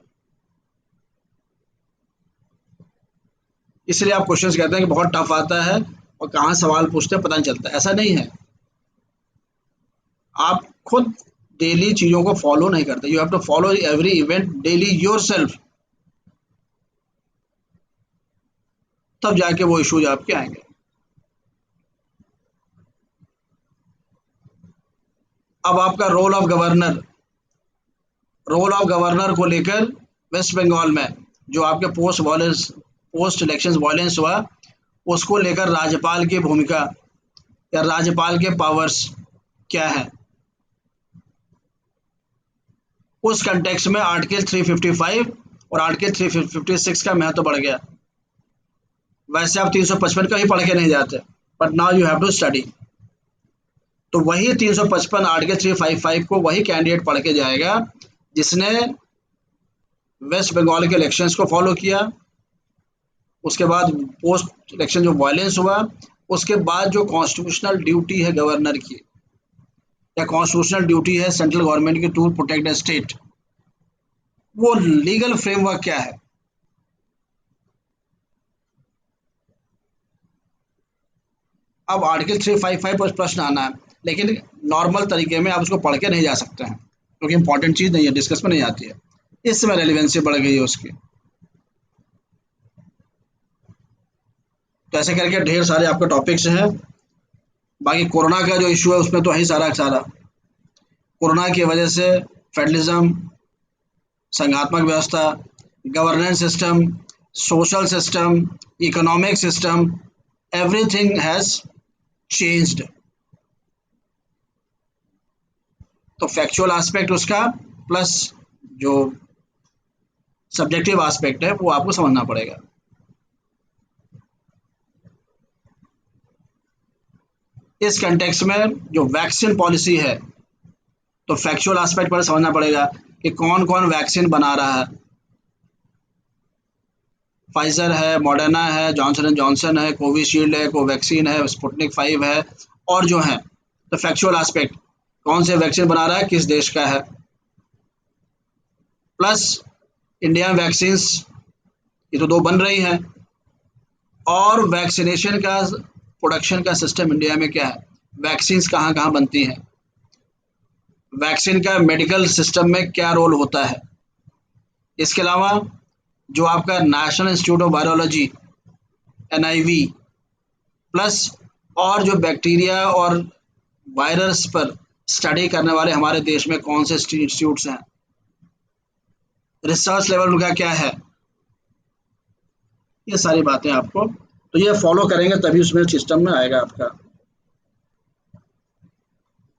इसलिए आप क्वेश्चंस कहते हैं कि बहुत टफ आता है और कहाँ सवाल पूछते हैं पता नहीं चलता, ऐसा नहीं है। आप खुद डेली चीज़ों को फॉलो नहीं करते, you have to follow every event daily yourself, तब जाके वो इश्यूज आपके आएंगे। अब आपका role of governor, role of governor को लेकर वेस्ट बंगाल में जो आपके पोस्ट इलेक्शन वायलेंस हुआ, उसको लेकर राज्यपाल की भूमिका या राज्यपाल के पावर्स क्या है। उस कंटेक्स्ट में आर्टिकल 355 और आर्टिकल 356 का महत्व बढ़ गया। वैसे आप 355 का ही पढ़ के नहीं जाते, but now you have to study. तो वही 355 आर्टिकल 355 को वही कैंडिडेट पढ़ के जाएगा जिसने वेस्ट बंगाल के इलेक्शंस को फॉलो किया, उसके बाद पोस्ट इलेक्शन जो वायलेंस हुआ, उसके बाद जो कॉन्स्टिट्यूशनल ड्यूटी है गवर्नर की या कॉन्स्टिट्यूशनल ड्यूटी है सेंट्रल गवर्नमेंट की टू प्रोटेक्ट द स्टेट, वो लीगल फ्रेमवर्क क्या है। अब आर्टिकल 355 पर प्रश्न आना है, लेकिन नॉर्मल तरीके में आप उसको पढ़ के नहीं जा सकते हैं क्योंकि इंपॉर्टेंट चीज़ नहीं है, डिस्कस में नहीं आती है। इस समय रेलिवेंसी बढ़ गई है उसकी। तो ऐसे करके ढेर सारे आपके टॉपिक्स हैं। बाकी कोरोना का जो इशू है उसमें तो है ही सारा सारा। कोरोना की वजह से फेडरलिज्म, संघात्मक व्यवस्था, governance system, social system, economic system, everything has changed. तो फैक्चुअल एस्पेक्ट उसका प्लस जो सब्जेक्टिव एस्पेक्ट है वो आपको समझना पड़ेगा। इस कंटेक्स्ट में जो वैक्सीन पॉलिसी है तो फैक्चुअल एस्पेक्ट पर समझना पड़ेगा कि कौन कौन वैक्सीन बना रहा है। फाइजर है, मॉडर्ना है, जॉनसन एंड जॉनसन है, कोविशील्ड है, कोवैक्सीन है, स्पुतनिक 5 है और जो है। तो फैक्चुअल एस्पेक्ट कौन से वैक्सीन बना रहा है, किस देश का है, प्लस इंडिया वैक्सीन्स ये तो दो बन रही हैं, और वैक्सीनेशन का प्रोडक्शन का सिस्टम इंडिया में क्या है, वैक्सीन्स कहाँ कहाँ बनती हैं, वैक्सीन का मेडिकल सिस्टम में क्या रोल होता है। इसके अलावा जो आपका national institute of virology NIV plus और जो बैक्टीरिया और वायरस पर स्टडी करने वाले हमारे देश में कौन से इंस्टीट्यूट्स हैं, रिसर्च लेवल उनका क्या है, ये सारी बातें आपको तो ये फॉलो करेंगे तभी उसमें सिस्टम में आएगा आपका।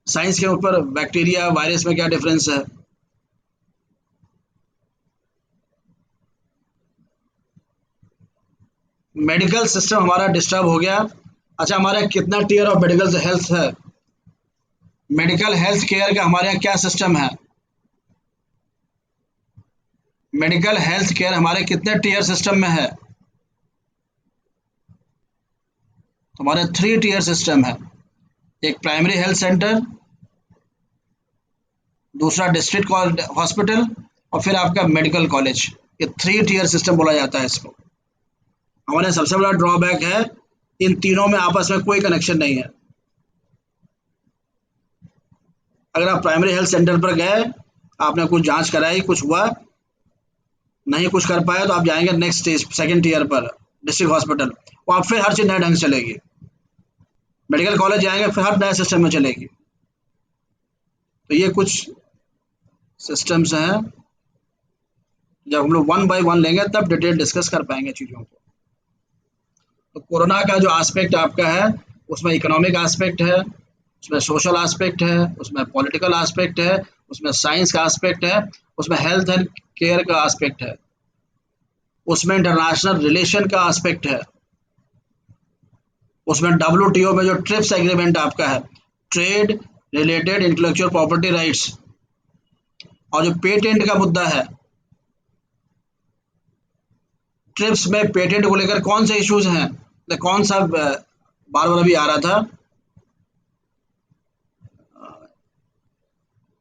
साइंस के ऊपर बैक्टीरिया वायरस में क्या डिफरेंस है, मेडिकल सिस्टम हमारा डिस्टर्ब हो गया। अच्छा, हमारा कितना टीयर ऑफ मेडिकल हेल्थ है, मेडिकल हेल्थ केयर का हमारे यहाँ क्या सिस्टम है, मेडिकल हेल्थ केयर हमारे कितने टीयर सिस्टम में है। हमारे 3 टीयर सिस्टम है, एक प्राइमरी हेल्थ सेंटर, दूसरा डिस्ट्रिक्ट हॉस्पिटल और फिर आपका मेडिकल कॉलेज। ये 3 टीयर सिस्टम बोला जाता है इसको। हमारे सबसे बड़ा ड्रॉबैक है इन तीनों में आपस में कोई कनेक्शन नहीं है। अगर आप प्राइमरी हेल्थ सेंटर पर गए, आपने कुछ जांच कराई, कुछ हुआ, नहीं कुछ कर पाए तो आप जाएंगे नेक्स्ट स्टेज सेकंड टीयर पर डिस्ट्रिक्ट हॉस्पिटल, वहाँ फिर हर चीज़ नए ढंग से चलेगी। मेडिकल कॉलेज जाएंगे फिर हर नए सिस्टम में चलेगी। तो ये कुछ सिस्टम्स हैं, जब हम लोग 1 बाय 1 लेंगे तब डिटेल डिस्कस कर पाएंगे चीज़ों को। तो कोरोना का जो एस्पेक्ट आपका है उसमें इकोनॉमिक एस्पेक्ट है, उसमें सोशल एस्पेक्ट है, उसमें पॉलिटिकल एस्पेक्ट है, उसमें साइंस का एस्पेक्ट है, उसमें हेल्थ एंड केयर का एस्पेक्ट है, उसमें इंटरनेशनल रिलेशन का एस्पेक्ट है, उसमें WTO में जो ट्रिप्स एग्रीमेंट आपका है, trade related intellectual property rights, और जो पेटेंट का मुद्दा है, ट्रिप्स में पेटेंट को लेकर कौन से इश्यूज हैं, कौन सा बार बार अभी आ रहा था,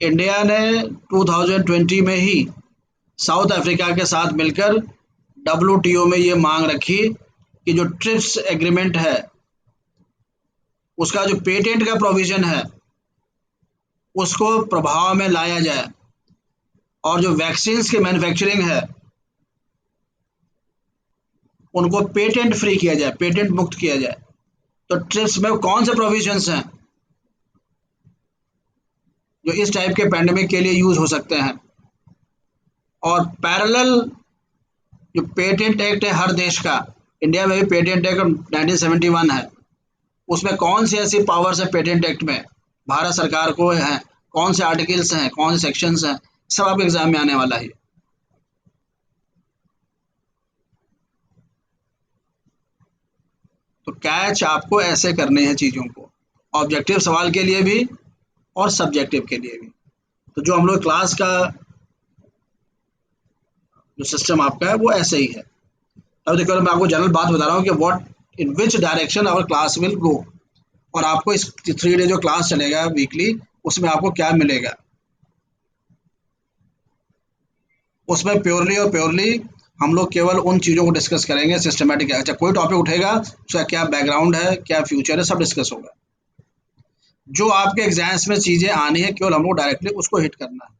इंडिया ने 2020 में ही साउथ अफ्रीका के साथ मिलकर WTO में ये मांग रखी कि जो ट्रिप्स एग्रीमेंट है उसका जो पेटेंट का प्रोविजन है उसको प्रभाव में लाया जाए, और जो वैक्सीन्स की मैन्युफैक्चरिंग है उनको पेटेंट फ्री किया जाए, पेटेंट मुक्त किया जाए। तो ट्रिप्स में कौन से प्रोविजंस हैं जो इस टाइप के पैंडेमिक के लिए यूज हो सकते हैं। और पैरेलल जो पेटेंट एक्ट है हर देश का, इंडिया में भी पेटेंट एक्ट 1971 है, उसमें कौन सी ऐसी पावर्स है पेटेंट एक्ट में भारत सरकार को है, कौन से आर्टिकल्स हैं, कौन से सेक्शंस हैं, सब आपके एग्जाम में आने वाला है। तो कैच आपको ऐसे करने हैं चीज़ों को, ऑब्जेक्टिव सवाल के लिए भी और सब्जेक्टिव के लिए भी। तो जो हम लोग क्लास का जो सिस्टम आपका है वो ऐसे ही है। अब देखो मैं आपको जनरल बात बता रहा हूँ कि what in which direction our class will go, और आपको इस 3 डे जो क्लास चलेगा वीकली, उसमें आपको क्या मिलेगा। उसमें प्योरली और प्योरली हम लोग केवल उन चीज़ों को डिस्कस करेंगे सिस्टमेटिक। अच्छा कोई टॉपिक उठेगा, उसका क्या बैकग्राउंड है, क्या फ्यूचर है, सब डिस्कस होगा। जो आपके एग्जाम्स में चीज़ें आनी है केवल हम लोग डायरेक्टली उसको हिट करना है।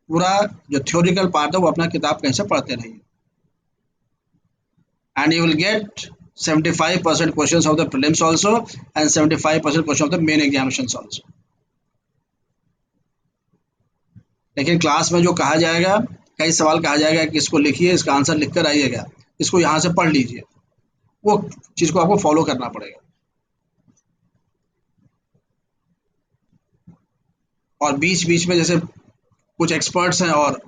पूरा जो थ्योरिकल पार्ट है वो अपना किताब कहीं से पढ़ते रहिए, and you will get 75% questions of the prelims also and 75% question of the main examinations also. लेकिन क्लास में जो कहा जाएगा, कई सवाल कहा जाएगा कि इसको लिखिए, इसका आंसर लिख कर आइएगा, इसको यहाँ से पढ़ लीजिए, वो चीज़ को आपको फॉलो करना पड़ेगा। और बीच बीच में जैसे कुछ एक्सपर्ट्स हैं, और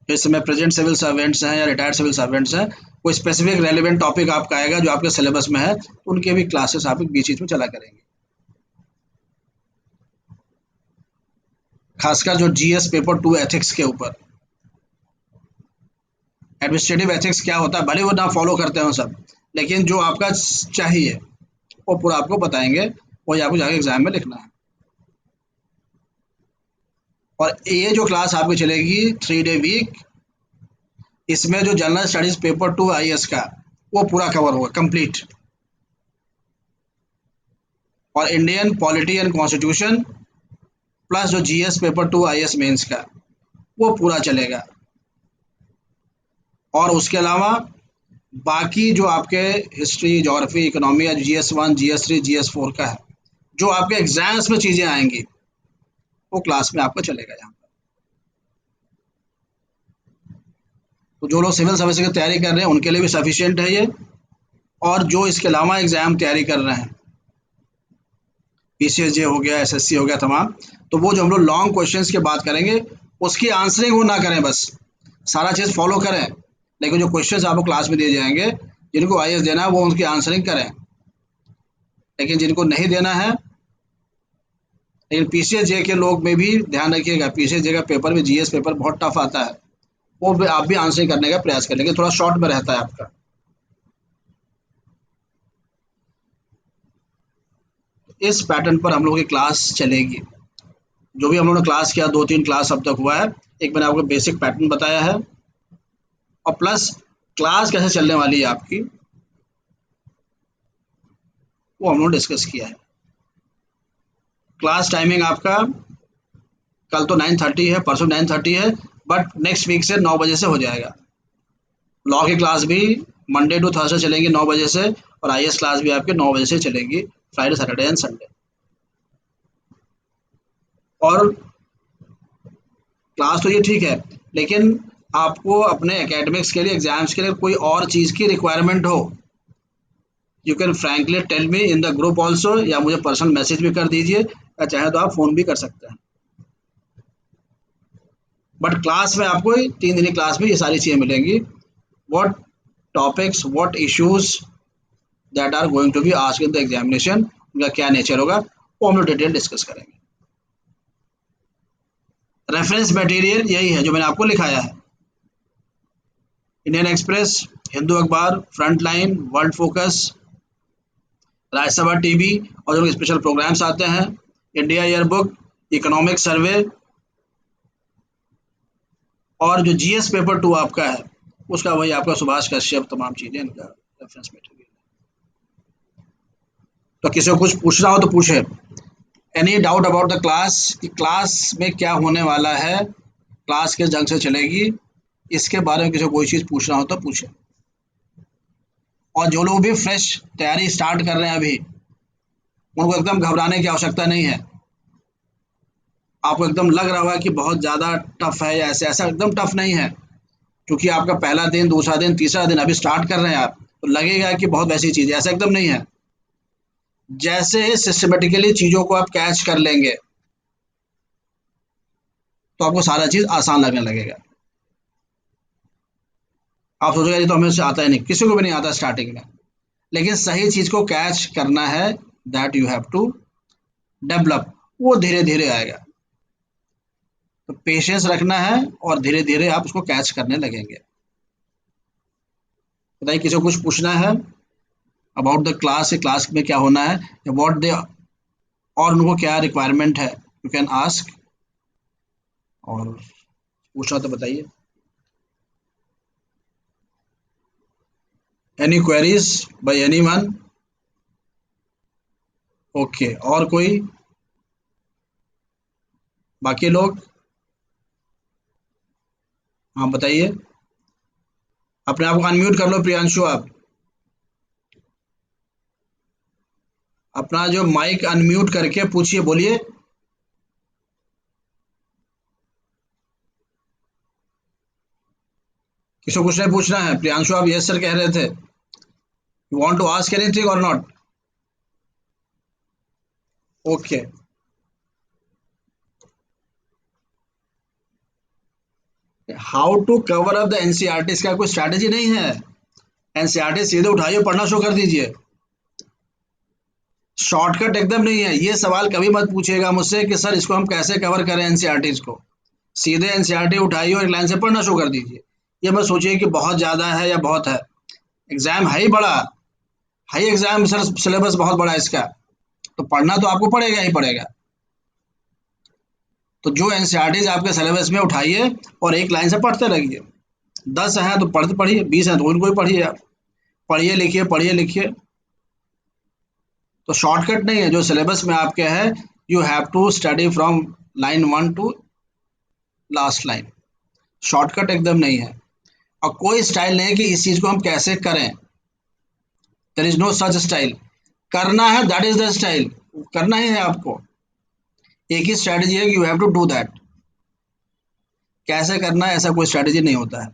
इस समय प्रेजेंट सिविल सर्वेंट्स हैं या रिटायर्ड सिविल सर्वेंट्स हैं, कोई स्पेसिफिक रेलिवेंट टॉपिक आपका आएगा जो आपके सिलेबस में है, तो उनके भी क्लासेस आप बीच बीच में चला करेंगे। खासकर जो जीएस पेपर 2 एथिक्स के ऊपर, एडमिनिस्ट्रेटिव एथिक्स क्या होता है, भले वो ना फॉलो करते हो सब, लेकिन जो आपका चाहिए वो पूरा आपको बताएंगे, वही आपको जाके एग्जाम में लिखना है। और ये जो क्लास आपकी चलेगी 3 डे वीक, इसमें जो जनरल स्टडीज पेपर 2 आईएएस का वो पूरा कवर होगा कंप्लीट, और Indian polity and constitution plus जो जीएस पेपर 2 आईएएस मेंस का वो पूरा चलेगा। और उसके अलावा बाकी जो आपके हिस्ट्री, ज्योग्राफी, इकोनॉमी या GS1, GS3, GS4 का है, जो आपके एग्जाम्स में चीज़ें आएंगी वो क्लास में आपको चलेगा यहाँ पर। तो जो लोग सिविल सर्विस की तैयारी कर रहे हैं उनके लिए भी सफिशियंट है ये, और जो इसके अलावा एग्ज़ाम तैयारी कर रहे हैं, PCSJ हो गया, SSC हो गया तमाम, तो वो जो हम लोग लॉन्ग क्वेश्चंस की बात करेंगे उसकी आंसरिंग वो ना करें, बस सारा चीज़ फॉलो करें, लेकिन जो क्वेश्चंस आपको क्लास में दिए जाएंगे जिनको आईएएस देना है वो उनकी आंसरिंग करें। लेकिन जिनको नहीं देना है, लेकिन PCSJ के लोग में भी ध्यान रखिएगा, PCSJ का पेपर भी GS पेपर बहुत टफ आता है, वो भी आप भी आंसरिंग करने का प्रयास करें, लेकिन थोड़ा शॉर्ट में रहता है आपका। इस पैटर्न पर हम लोगों की क्लास चलेगी। जो भी हम लोगों ने क्लास किया, 2-3 क्लास अब तक हुआ है, एक मैंने आपको बेसिक पैटर्न बताया है, और प्लस क्लास कैसे चलने वाली है आपकी वो हम लोगों ने डिस्कस किया है। क्लास टाइमिंग आपका कल तो 9:30 है, परसों 9:30 है, बट नेक्स्ट वीक से 9 बजे से हो जाएगा। लॉ की क्लास भी मंडे टू थर्सडे चलेंगी 9 बजे से, और आईएएस क्लास भी आपके 9 बजे से चलेगी, फ्राइडे, सैटरडे एंड संडे। और क्लास तो ये ठीक है, लेकिन आपको अपने एकेडमिक्स के लिए, एग्जाम्स के लिए कोई और चीज़ की रिक्वायरमेंट हो, you can frankly tell me in the group also, या मुझे पर्सनल मैसेज भी कर दीजिए, या चाहे तो आप फ़ोन भी कर सकते हैं। बट क्लास में आपको 3 दिन की क्लास में ये सारी चीज़ें मिलेंगी, what topics, what issues that are going to be asked in the examination, उनका क्या नेचर होगा वो हम लोग डिटेल डिस्कस करेंगे। रेफरेंस मटेरियल यही है जो मैंने आपको लिखाया है, इंडियन एक्सप्रेस, हिंदू अखबार, front line, world focus, Rajya Sabha TV, और जो स्पेशल प्रोग्राम्स आते हैं, इंडिया ईयरबुक, इकोनॉमिक सर्वे, और जो जीएस पेपर 2 आपका है उसका वही आपका सुभाष कश्यप, तमाम चीज़ें इनका रेफरेंस मटेरियल। तो किसी को कुछ पूछना हो तो पूछे। Any doubt about the class, कि क्लास में क्या होने वाला है, क्लास किस ढंग से चलेगी, इसके बारे में किसी को कोई चीज़ पूछना हो तो पूछे। और जो लोग भी फ्रेश तैयारी स्टार्ट कर रहे हैं अभी, उनको एकदम घबराने की आवश्यकता नहीं है। आपको एकदम लग रहा होगा कि बहुत ज़्यादा टफ है या ऐसे, ऐसा एकदम टफ नहीं है, क्योंकि आपका पहला दिन, दूसरा दिन, तीसरा दिन अभी स्टार्ट कर रहे हैं आप, तो लगेगा कि बहुत वैसी चीज़ है, ऐसा एकदम नहीं है। जैसे ही सिस्टमेटिकली चीज़ों को आप कैच कर लेंगे तो आपको सारा चीज़ आसान लगने लगेगा। आप सोचोगे ये तो हमें से आता ही नहीं, किसी को भी नहीं आता स्टार्टिंग में, लेकिन सही चीज़ को कैच करना है, that you have to develop, वो धीरे धीरे आएगा। तो पेशेंस रखना है और धीरे धीरे आप उसको कैच करने लगेंगे। बताइए, किसी को कुछ पूछना है अबाउट द क्लास, क्लास में क्या होना है या व्हाट दे, और उनको क्या रिक्वायरमेंट है, यू कैन आस्क, और पूछना तो बताइए। Any queries bye anyone? Okay, और कोई बाकी लोग? हाँ बताइए, अपने आप को अनम्यूट कर लो प्रियांशु, आप अपना जो माइक अनम्यूट करके पूछिए, बोलिए। किसी को कुछ नहीं पूछना है? प्रियांशु आप यस सर कह रहे थे, you want to ask anything और not? Okay, how to cover up the NCERT, इसका कोई स्ट्रैटेजी नहीं है। एनसीईआरटी सीधे उठाइए, पढ़ना शुरू कर दीजिए, शॉर्टकट एकदम नहीं है। ये सवाल कभी मत पूछिएगा मुझसे कि सर इसको हम कैसे कवर करें एनसीईआरटी को। सीधे एनसीईआरटी उठाइए और एक लाइन से पढ़ना शुरू कर दीजिए। ये मत सोचिए कि बहुत ज़्यादा है या बहुत है, एग्जाम है ही बड़ा, हाई एग्जाम सर, सिलेबस बहुत बड़ा है इसका, तो पढ़ना तो आपको पड़ेगा ही पड़ेगा। तो जो एनसीईआरटी आपके सिलेबस में उठाइए और एक लाइन से पढ़ते रहिए। 10 हैं तो पढ़ते पढ़िए, 20 हैं तो उनको ही पढ़िए आप, पढ़िए लिखिए, पढ़िए लिखिए। तो शॉर्टकट नहीं है, जो सिलेबस में आपके है, you have to study from line 1 to last line, shortcut एकदम नहीं है। और कोई स्टाइल नहीं है कि इस चीज़ को हम कैसे करें, there is no such style. करना है, दैट इज द स्टाइल, करना ही है आपको। एक ही स्ट्रैटेजी है कि you have to do that, कैसे करना है ऐसा कोई स्ट्रैटेजी नहीं होता है,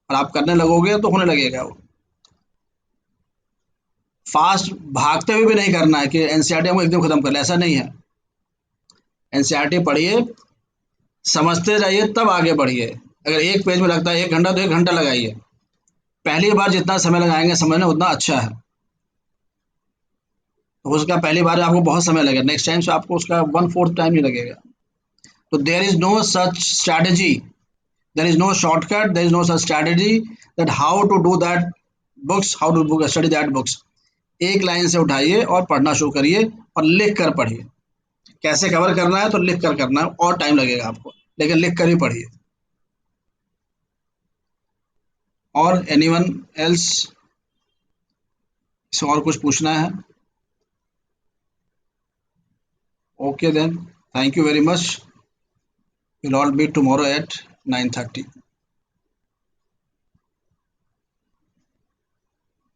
और आप करने लगोगे तो होने लगेगा वो। फास्ट भागते हुए भी नहीं करना है कि एनसीईआरटी हमको एकदम खत्म कर ले, ऐसा नहीं है। एनसीईआरटी पढ़िए, समझते रहिए, तब आगे बढ़िए। अगर एक पेज में लगता है 1 घंटा तो 1 घंटा लगाइए। पहली बार जितना समय लगाएंगे समझना उतना अच्छा है, तो उसका पहली बार में आपको बहुत समय लगेगा, नेक्स्ट टाइम से आपको उसका 1/4 टाइम ही लगेगा। तो there is no such strategy, there is no shortcut, there is no such strategy that how to do that books, how to study that books. एक लाइन से उठाइए और पढ़ना शुरू करिए, और लिख कर पढ़िए। कैसे कवर करना है तो लिख कर करना है, और टाइम लगेगा आपको, लेकिन लिख कर ही पढ़िए। और एनीवन एल्स, इससे और कुछ पूछना है? Okay then, thank you very much, will all meet tomorrow at 9:30।